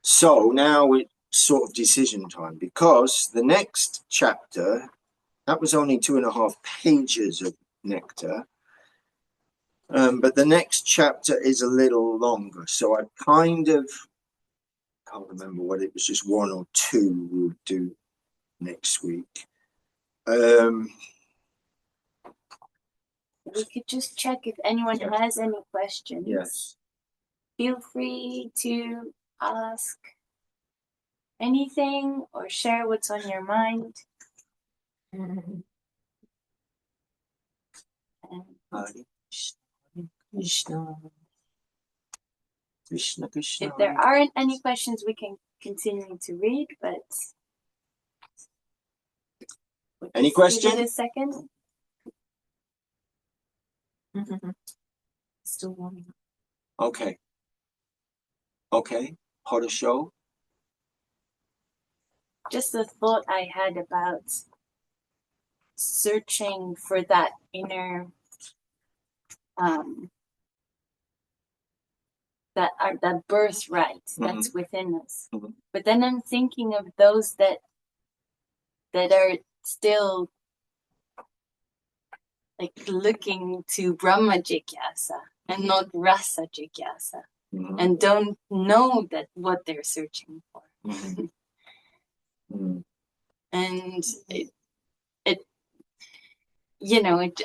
So now it's sort of decision time, because the next chapter, that was only 2.5 pages of nectar, but the next chapter is a little longer. So I kind of can't remember what it was, just 1 or 2 we'll do next week. We could just check if anyone has any questions. Yes. Feel free to ask anything or share what's on your mind. Hare Krishna, Krishna Krishna. If there aren't any questions, we can continue to read, but any question? Give it a second. Still warming up. Okay. Okay. How to show? Just a thought I had about searching for that inner that birthright that's within us. But then I'm thinking of those that are still like looking to Brahma Jigyasa and not Rasa Jigyasa, and don't know that what they're searching for. And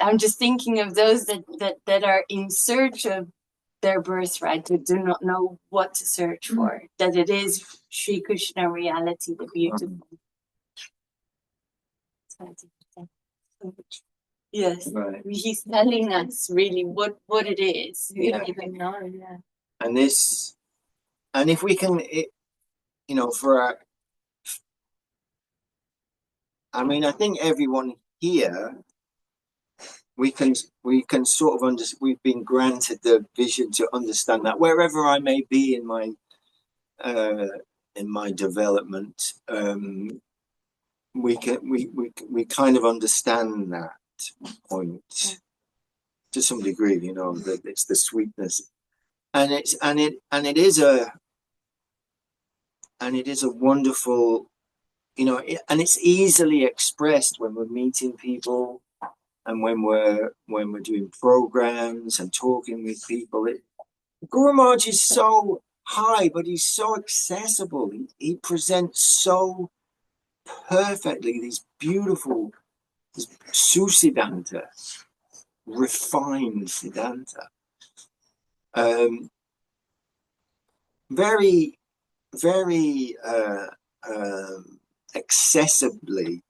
I'm just thinking of those that are in search of their birthright, that do not know what to search for, that it is Sri Krishna reality, the beautiful. Yes, right. He's telling us really what it is. We don't even know. Yeah. And if we can, I think everyone here, we can sort of we've been granted the vision to understand that wherever I may be in my development, we kind of understand that point to some degree, that it's the sweetness, and it is a wonderful, and it's easily expressed when we're meeting people. And when we're doing programs and talking with people, Guru Maharaj is so high, but he's so accessible. He presents so perfectly these beautiful Siddhanta, refined Siddhanta, very, very accessibly,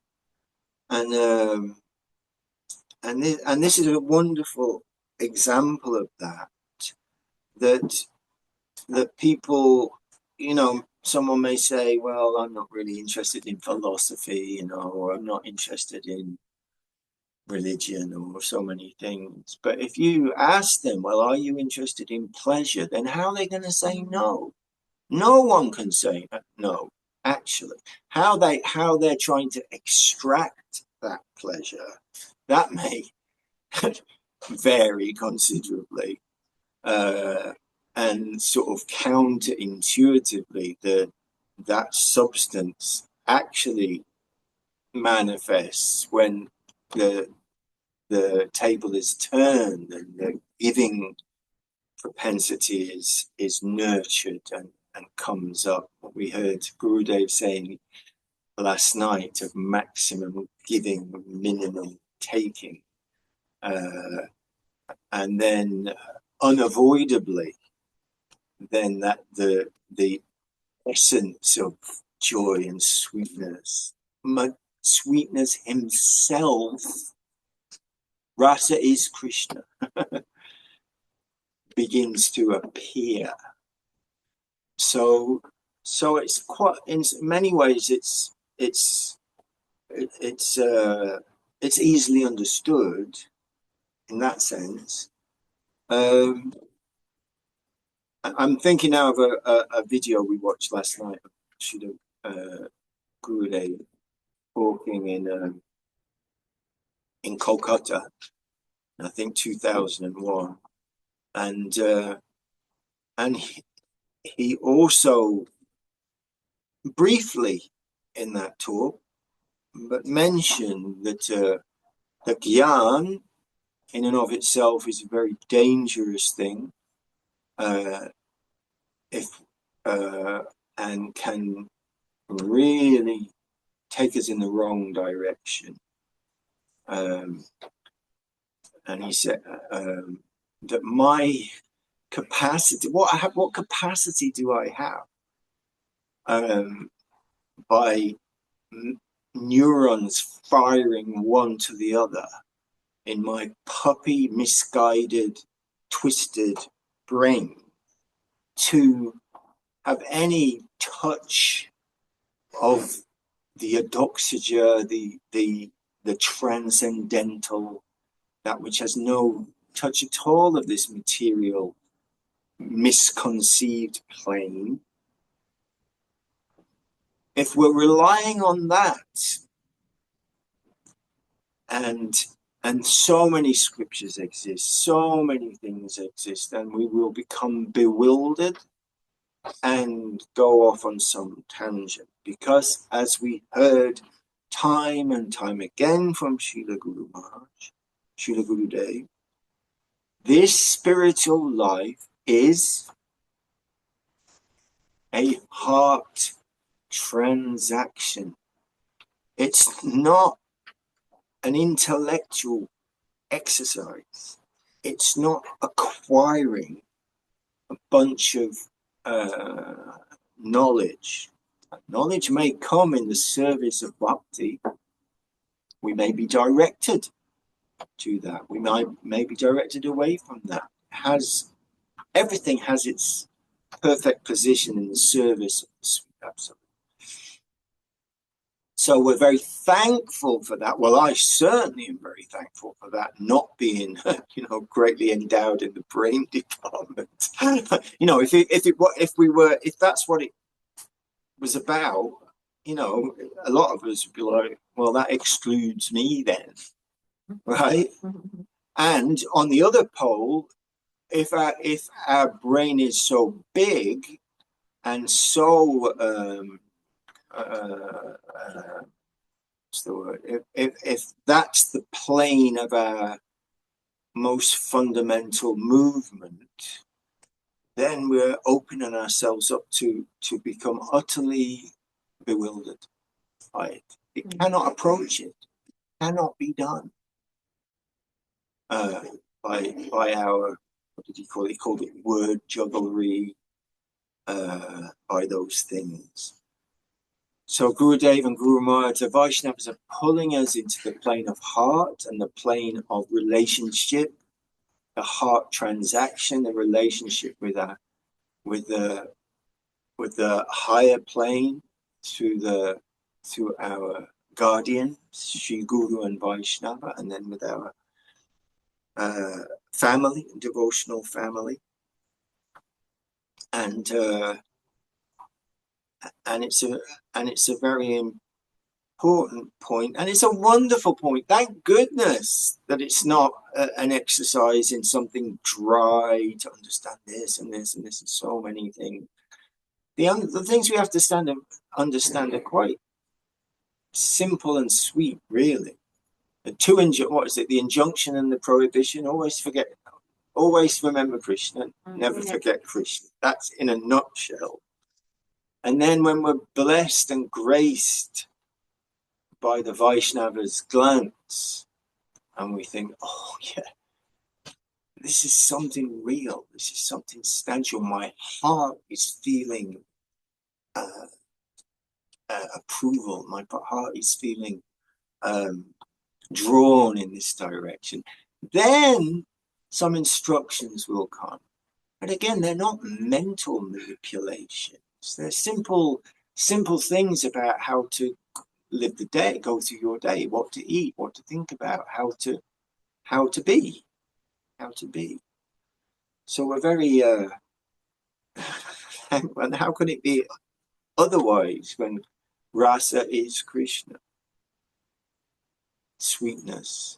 and this is a wonderful example of that people, someone may say, well, I'm not really interested in philosophy, or I'm not interested in religion or so many things. But if you ask them, well, are you interested in pleasure? Then how are they going to say no? No one can say no, actually. How they're trying to extract that pleasure, that may vary considerably, and sort of counterintuitively that substance actually manifests when the table is turned and the giving propensity is nurtured and comes up. What we heard Gurudev saying last night of maximum giving, minimum taking, and then unavoidably, then that the essence of joy and sweetness, sweetness himself, Rasa is Krishna, begins to appear. So it's quite, in many ways, it's easily understood in that sense. I'm thinking now of a video we watched last night of Srila Gurudev talking in Kolkata, I think 2001, and he also briefly in that talk, but mentioned that the gyan in and of itself is a very dangerous thing, and can really take us in the wrong direction. And he said that my capacity, what capacity do I have by neurons firing one to the other in my puppy, misguided, twisted brain to have any touch of the adoxaja, the transcendental, that which has no touch at all of this material, misconceived plane. If we're relying on that, and so many scriptures exist, so many things exist, and we will become bewildered and go off on some tangent. Because as we heard time and time again from Srila Guru Maharaj, Srila Gurudev, this spiritual life is a heart transaction. It's not an intellectual exercise. It's not acquiring a bunch of knowledge. Knowledge may come in the service of bhakti. We may be directed to that. We may be directed away from that. Everything has its perfect position in the service of the sweet absolute. So we're very thankful for that. Well, I certainly am very thankful for that, not being, greatly endowed in the brain department. If that's what it was about, a lot of us would be like, well, that excludes me then, right? And on the other pole, if our brain is so big and so what's the word? If that's the plane of our most fundamental movement, then we're opening ourselves up to become utterly bewildered by it. It cannot approach it. It cannot be done by our, what did he call it? He called it word jugglery, by those things. So Gurudev and Guru Maharaj, the Vaishnavas, are pulling us into the plane of heart and the plane of relationship, the heart transaction, the relationship with the higher plane through our guardians, Sri Guru and Vaishnava, and then with our family, devotional family, and it's a very important point, and it's a wonderful point. Thank goodness that it's not an exercise in something dry to understand this and this and this and so many things. The things we have to understand are quite simple and sweet, really. The injunction and the prohibition, always forget always remember Krishna, never forget Krishna. That's in a nutshell. And then when we're blessed and graced by the Vaishnava's glance, and we think, oh yeah, this is something real, this is something substantial, my heart is feeling approval, my heart is feeling drawn in this direction, then some instructions will come. But again, they're not mental manipulations. They're simple things about how to live the day, go through your day, what to eat, what to think about, how to be. So we're very and how can it be otherwise when rasa is Krishna? Sweetness,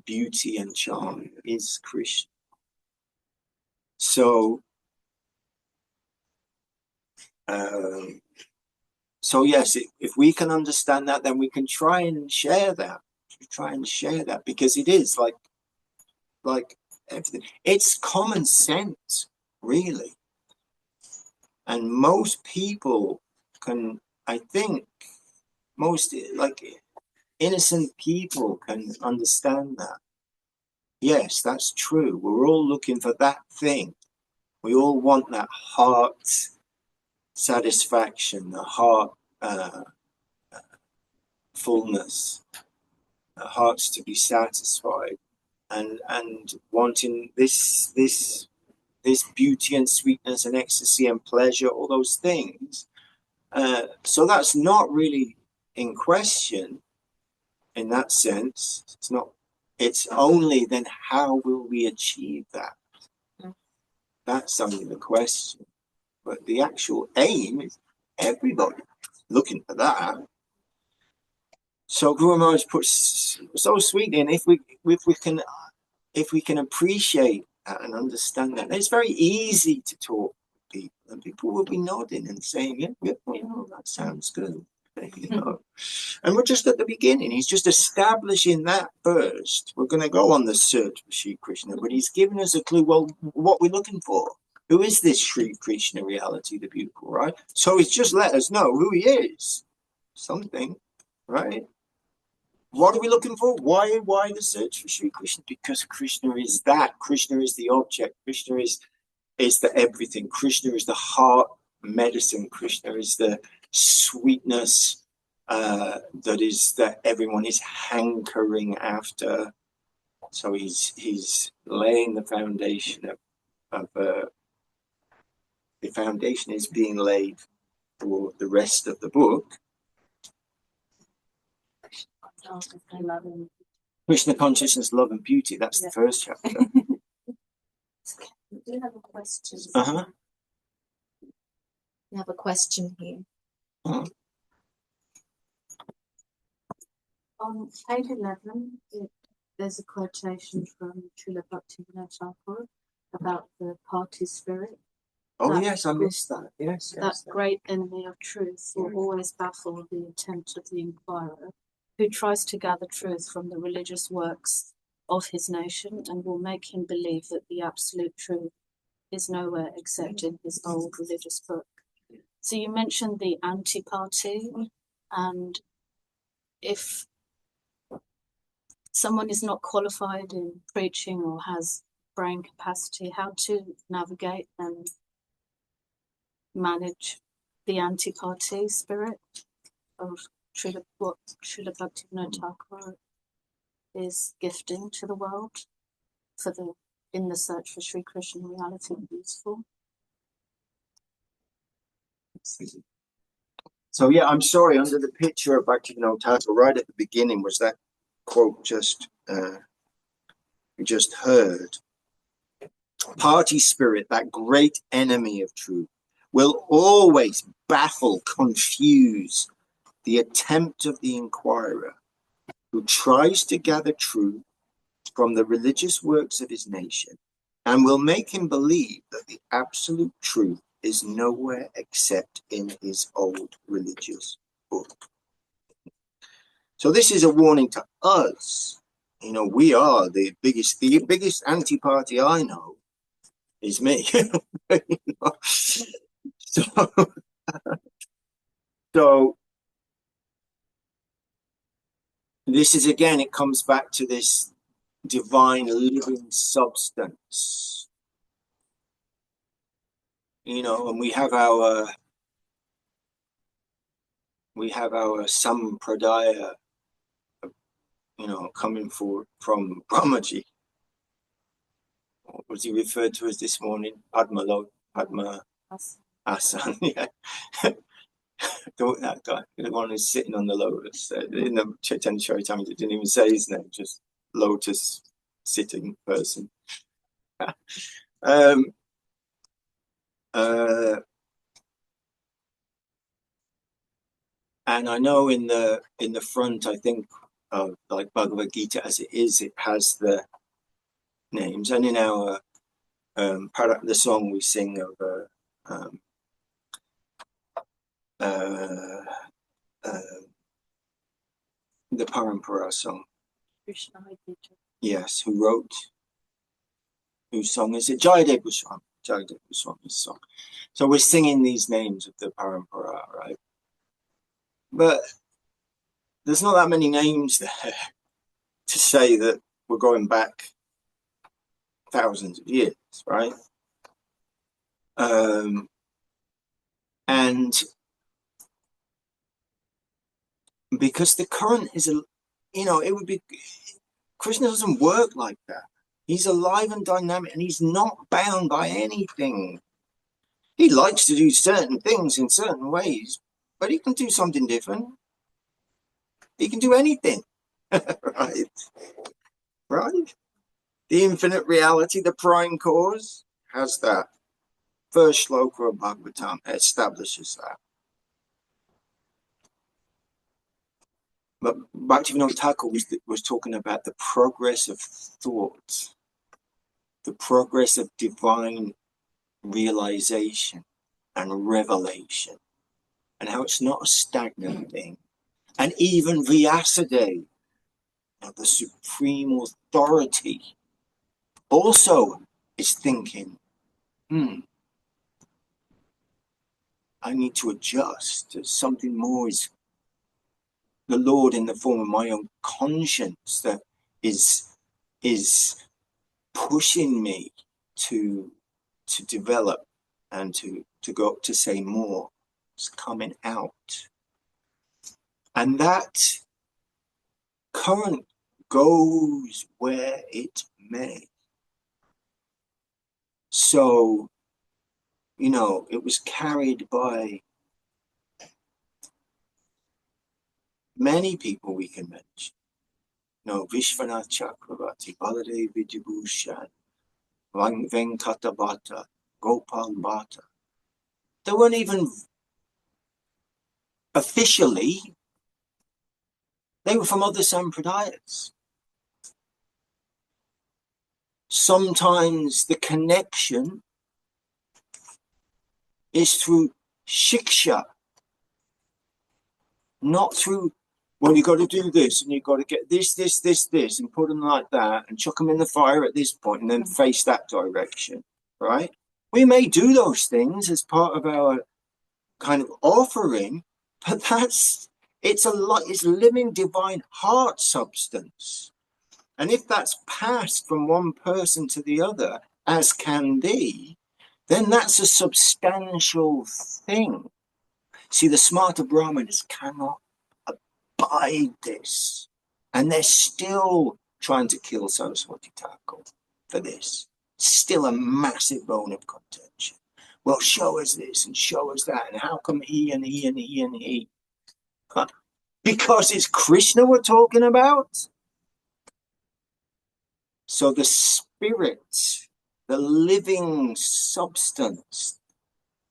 beauty and charm is Krishna. So yes, if we can understand that, then we can try and share that. Because it is like everything. It's common sense, really. And most people can, I think, most like innocent people can understand that. Yes, that's true. We're all looking for that thing. We all want that heart satisfaction, the heart fullness, the hearts to be satisfied, and wanting this beauty and sweetness and ecstasy and pleasure, all those things. So that's not really in question in that sense. It's not. It's only then how will we achieve that? That's only the question. But the actual aim is everybody looking for that. So Guru Maharaj puts so sweetly, and if we can appreciate that and understand that, it's very easy to talk to people, and people will be nodding and saying, yeah, that sounds good. And we're just at the beginning. He's just establishing that first. We're going to go on the search for Sri Krishna, but he's giving us a clue, well, what we're looking for. Who is this Sri Krishna reality, the beautiful, right? So he's just let us know who he is. Something, right? What are we looking for? Why the search for Sri Krishna? Because Krishna is that. Krishna is the object. Krishna is the everything. Krishna is the heart medicine. Krishna is the sweetness that everyone is hankering after. So he's laying the foundation of the foundation is being laid for the rest of the book. Krishna consciousness, love and beauty. That's the first chapter. We do have a question. Uh-huh. We have a question here. Uh-huh. On page 11, there's a quotation from Srila Bhaktivedanta Thakur about the party spirit. Oh, yes, I missed that. Yes. That great enemy of truth will always baffle the attempt of the inquirer, who tries to gather truth from the religious works of his nation and will make him believe that the absolute truth is nowhere except in his old religious book. So you mentioned the anti-party, and if someone is not qualified in preaching or has brain capacity, how to navigate and manage the anti-party spirit of what Srila Bhaktivedanta Thakur is gifting to the world in the search for Sri Krishna reality and beautiful. So yeah, I'm sorry, under the picture of Bhaktivedanta Thakur, right at the beginning was that quote we just heard. Party spirit, that great enemy of truth, will always baffle, confuse the attempt of the inquirer who tries to gather truth from the religious works of his nation and will make him believe that the absolute truth is nowhere except in his old religious book. So this is a warning to us you know, we are the biggest anti-party I know is me. You know? So this is, again, it comes back to this divine living substance, you know, and we have our sampradaya, you know, coming from Brahmaji. What was he referred to as this morning? Padma Asan. Yeah. That guy, the one who's sitting on the lotus. In the Chaitanya Charitamrita, didn't even say his name, just lotus sitting person. And I know in the front, I think of like Bhagavad Gita as it is, it has the names, and in our the song we sing of the Parampara song. Krishna, Yes, whose song is it? Śrīdhar Dev-Goswāmī. Śrīdhar Dev-Goswāmī's song. So we're singing these names of the Parampara, right? But there's not that many names there to say that we're going back thousands of years, right? And because the current is, you know, it would be, Krishna doesn't work like that. He's alive and dynamic, and he's not bound by anything. He likes to do certain things in certain ways, but he can do something different. He can do anything, right? Right? The infinite reality, the prime cause, has that. First shloka of Bhagavatam establishes that. But Bhaktivedanta Thakur was talking about the progress of thought, the progress of divine realization and revelation, and how it's not a stagnant thing. And even Vyasadeva, the supreme authority, also is thinking, I need to adjust. Something more is the Lord in the form of my own conscience that is pushing me to develop and to go to say more. It's coming out. And that current goes where it may. So, you know, it was carried by many people we can mention. You know, Vishwanath Chakravarti, Baladev Vijayabhushan, Venkata Bhatta, Gopal Bhatta. They weren't even officially, they were from other sampradayas. Sometimes the connection is through shiksha, not through, well, you got to do this and you got to get this, and put them like that and chuck them in the fire at this point and then face that direction, right? We may do those things as part of our kind of offering, but it's living divine heart substance. And if that's passed from one person to the other, as can be, then that's a substantial thing. See, the smarter Brahmanas cannot abide this. And they're still trying to kill Saraswati Thakur for this. Still a massive bone of contention. Well, show us this and show us that. And how come he and he and he and he? Because it's Krishna we're talking about. So the spirit, the living substance,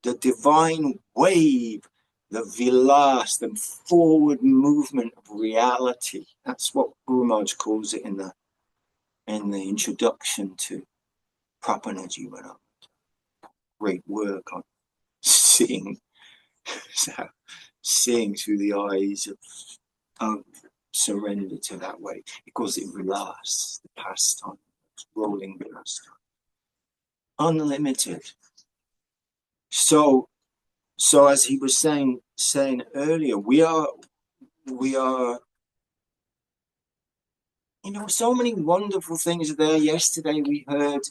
the divine wave, the vilas, the forward movement of reality. That's what Guru Maharaj calls it in the introduction to Prabhupada. Great work on seeing through the eyes of surrender to that way, because it lasts, the pastime, rolling pastime, unlimited. So as he was saying earlier, we are, so many wonderful things are there. Yesterday we heard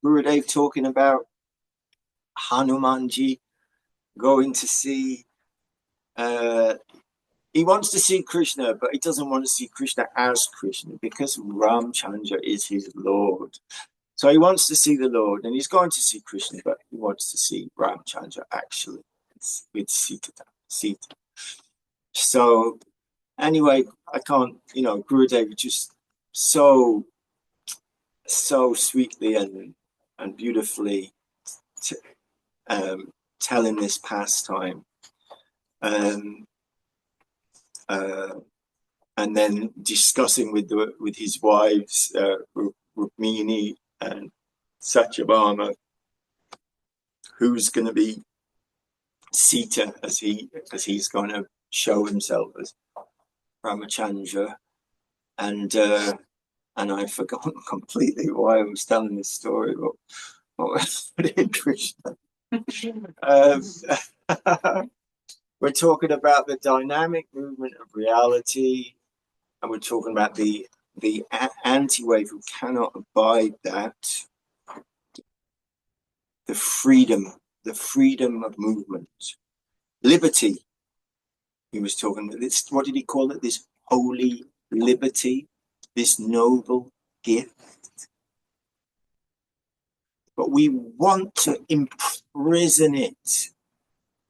Gurudev talking about Hanumanji going to see, he wants to see Krishna, but he doesn't want to see Krishna as Krishna, because Ramchandra is his Lord. So he wants to see the Lord, and he's going to see Krishna, but he wants to see Ramchandra actually with Sita. So anyway, I can't, Gurudev just so sweetly and beautifully telling this pastime, and then discussing with his wives, Rukmini and Satyabhama, who's going to be Sita as he's going to show himself as Ramachandra, and I've forgotten completely why I was telling this story, but what Krishna. We're talking about the dynamic movement of reality, and we're talking about the anti-wave who cannot abide that, the freedom of movement, liberty. He was talking about this, what did he call it? This holy liberty, this noble gift. But we want to imprison it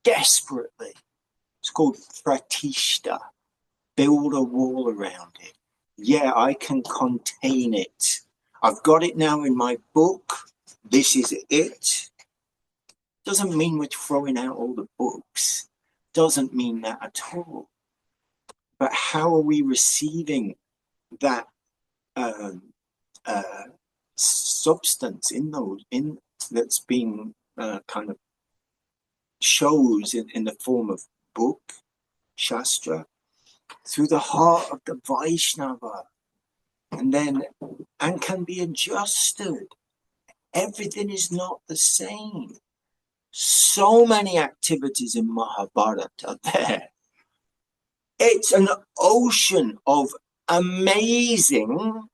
desperately. It's called pratishta. Build a wall around it. Yeah, I can contain it. I've got it now in my book. This is it. Doesn't mean we're throwing out all the books. Doesn't mean that at all. But how are we receiving that substance that's been kind of shows in the form of book, Shastra, through the heart of the Vaishnava, and can be adjusted. Everything is not the same. So many activities in Mahabharata are there. It's an ocean of amazing,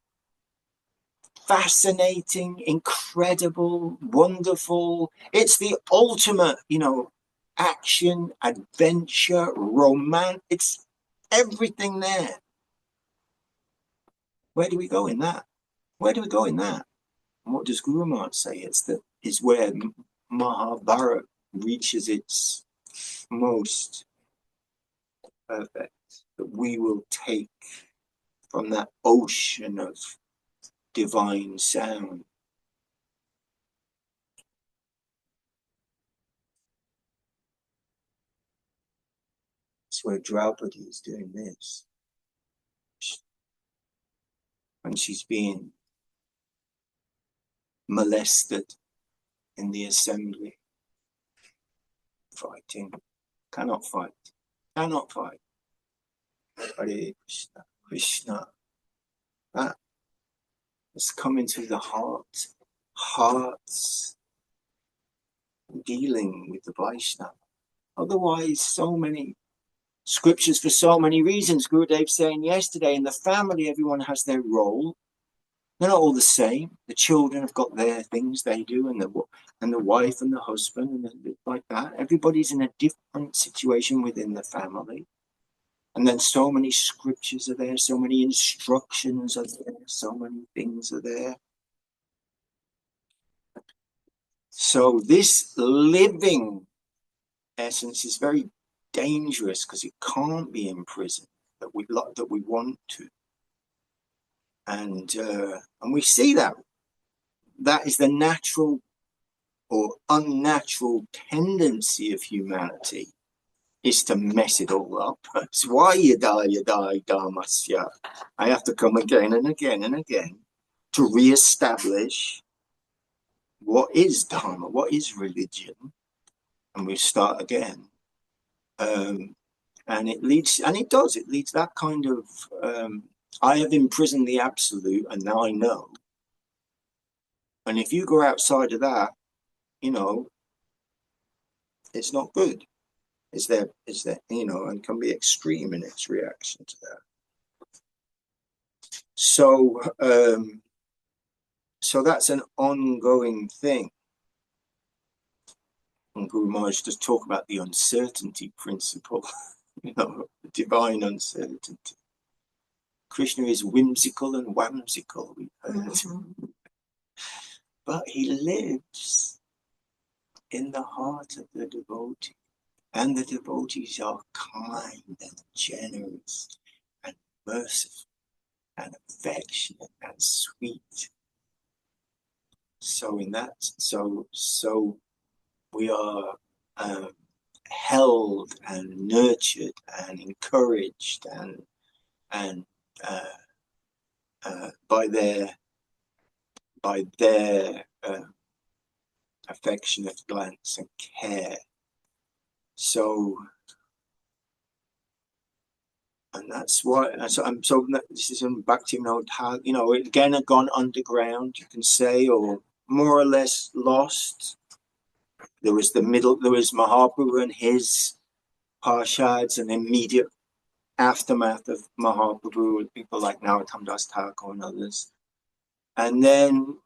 fascinating, incredible, wonderful. It's the ultimate, action, adventure, romance. It's everything there. Where do we go in that? And what does Guru Maharaj say? It's where Mahabharata reaches its most perfect, that we will take from that ocean of divine sound. It's where Draupadi is doing this. When she's being molested in the assembly, fighting, cannot fight. Hare Krishna, Krishna. That is coming to the hearts, dealing with the Vaishnava. Otherwise, so many scriptures for so many reasons. Gurudev saying yesterday, in the family, everyone has their role. They're not all the same. The children have got their things they do, and the wife and the husband, and like that. Everybody's in a different situation within the family. And then so many scriptures are there, so many instructions are there, so many things are there. So this living essence is very dangerous, because it can't be imprisoned, that we want to. And we see that is the natural or unnatural tendency of humanity, is to mess it all up. It's why you die, dharmasya. I have to come again and again and again to re-establish what is dharma, what is religion, and we start again. And And it leads, and it does, it leads that kind of, I have imprisoned the absolute and now I know. And if you go outside of that, you know, it's not good. Is there, you know, and can be extreme in its reaction to that. So, so that's an ongoing thing. And Guru Maharaj just talk about the uncertainty principle, you know, the divine uncertainty. Krishna is whimsical and whimsical, we've heard. But he lives in the heart of the devotee. And the devotees are kind and generous and merciful and affectionate and sweet. So in that, so we are held and nurtured and encouraged and by their affectionate glance and care. So, and that's why. So this is in Bhaktivedanta. You know, again, had gone underground, you can say, or more or less lost. There was the middle. There was Mahaprabhu and his parshads, and immediate aftermath of Mahaprabhu with people like Narottam Das Thakur and others. And then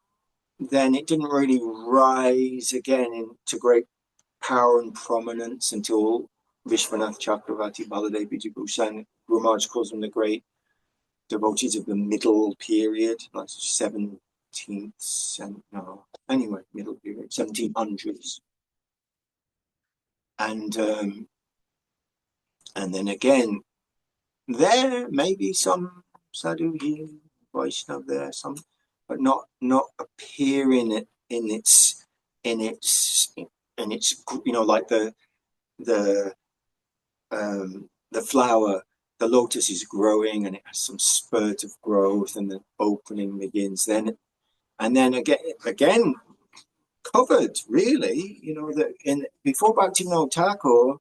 it didn't really rise again into great power and prominence until Vishwanath Chakravarti, Baladev Vijayabhushan. Guru Maharaj calls them the great devotees of the middle period, like 17th, middle period, 1700s. And then again, there may be some sadhu here, Vaishnava there, some, but not appearing in its you know, like the flower, the lotus is growing and it has some spurt of growth and the opening begins then, and then again covered, really, you know, that before Bhaktivinoda Thakur,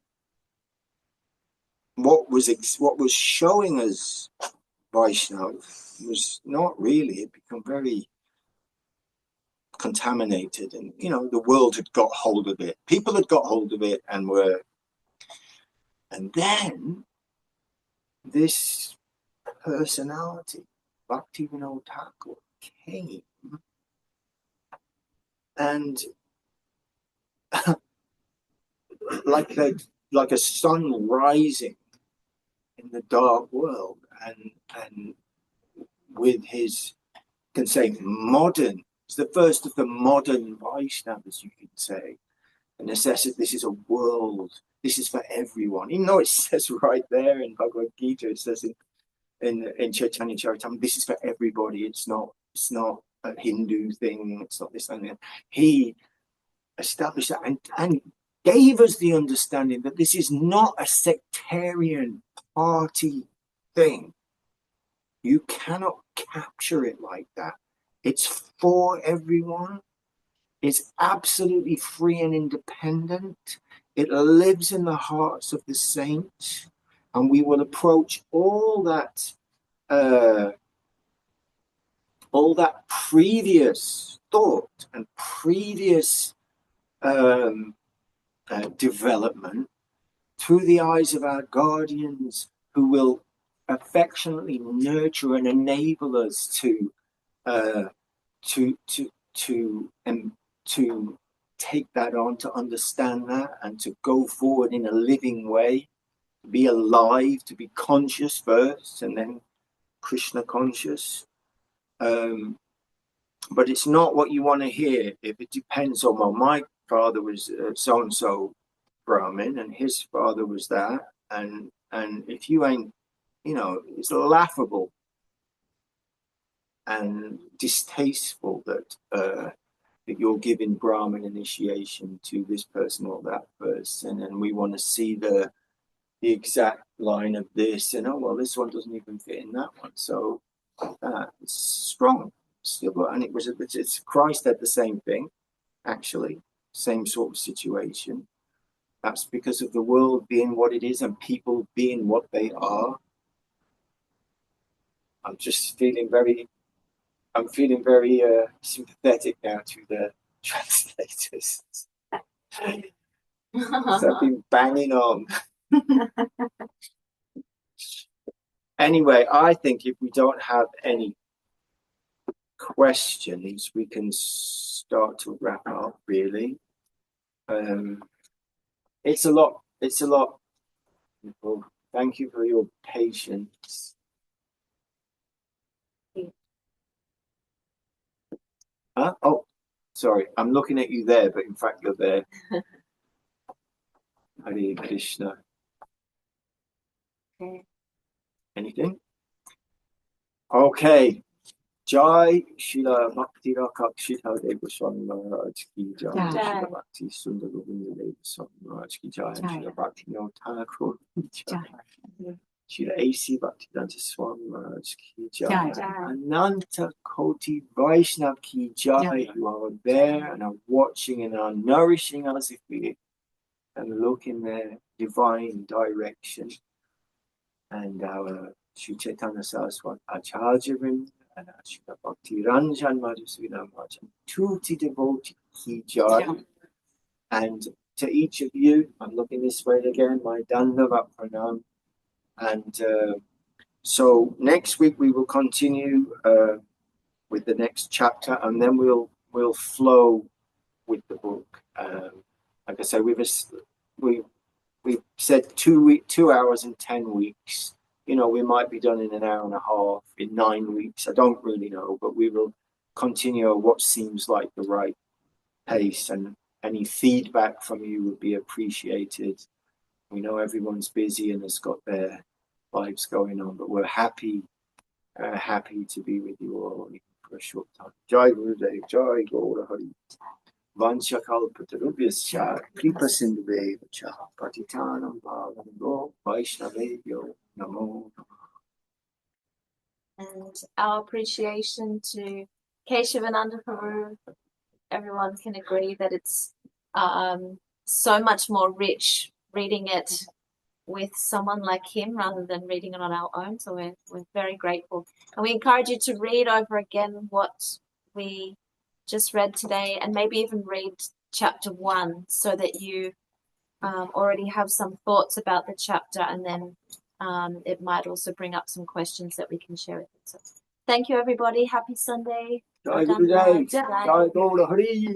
what was showing us Vaishnava was not really, it become very contaminated, and you know, the world had got hold of it, people had got hold of it, and then this personality, Bhaktivinoda Thakur, came and like a sun rising in the dark world, and with his, can say, modern, it's the first of the modern Vaishnavas, you could say. The necessity, this is a world, this is for everyone. Even though it says right there in Bhagavad Gita, it says in Chaitanya Charitamrita, this is for everybody. It's not a Hindu thing. It's not this thing. He established that and gave us the understanding that this is not a sectarian party thing. You cannot capture it like that. It's for everyone. It's absolutely free and independent. It lives in the hearts of the saints, and we will approach all that previous thought and previous development through the eyes of our guardians, who will affectionately nurture and enable us to take that on, to understand that, and to go forward in a living way, to be alive, to be conscious first, and then Krishna conscious. But it's not what you want to hear. If it depends on, well, my father was so-and-so Brahmin, and his father was that, and if you ain't, you know, it's laughable and distasteful that you're giving Brahmin initiation to this person or that person, and we want to see the exact line of this, and oh well, this one doesn't even fit in that one. So it's strong still, and it's Christ had the same thing, actually, same sort of situation. That's because of the world being what it is and people being what they are. I'm just feeling very sympathetic now to the translators. So I've been banging on. Anyway, I think if we don't have any questions, we can start to wrap up, really. It's a lot. Well, thank you for your patience. Oh, sorry, I'm looking at you there, but in fact you're there. Hare Krishna. Okay. Anything? Okay. Jai Srila Bhakti-Acharya Dev-Goswāmī Maharaj ki Jai. Jai. Srila Bhakti Sundar Govinda Dev-Goswāmī Maharaj ki Jai. Jai. Srila Bhakti-Vinod Thakur ki Jai. Jai. Srila A.C. Bhaktivedanta Swami Maharaj ki Jai. Jai. Ananta Koti Vaishnav ki Jai, Jai. who are there and are watching and are nourishing us if we and look in their divine direction. And our Sri Chaitanya Saraswati Acharya and our Srila Bhakti Ranjan Madhusudana Maharaj, tutti devotee ki Jai. Jai. And to each of you, I'm looking this way again, my Dandavat Pranam. And so next week we will continue with the next chapter, and then we'll flow with the book. Like I say, we've said 2 hours and 10 weeks. You know, we might be done in an hour and a half in 9 weeks. I don't really know, but we will continue at what seems like the right pace, and any feedback from you would be appreciated. We know everyone's busy and has got their lives going on, but we're happy to be with you all for a short time. Jai Gurudev, Jai Gaura Hari. Vancha Kalpatarubhyascha Kripa Sindhuvevacha Patitanam Bhavango Vaishnavebhyo Namo. And our appreciation to Keshavananda Prabhu. Everyone can agree that it's so much more rich reading it with someone like him rather than reading it on our own. So we're very grateful. And we encourage you to read over again what we just read today, and maybe even read chapter 1 so that you already have some thoughts about the chapter, and then it might also bring up some questions that we can share with you. So thank you, everybody. Happy Sunday. Jai Gurudev, Jai. Jai Gaura Hari.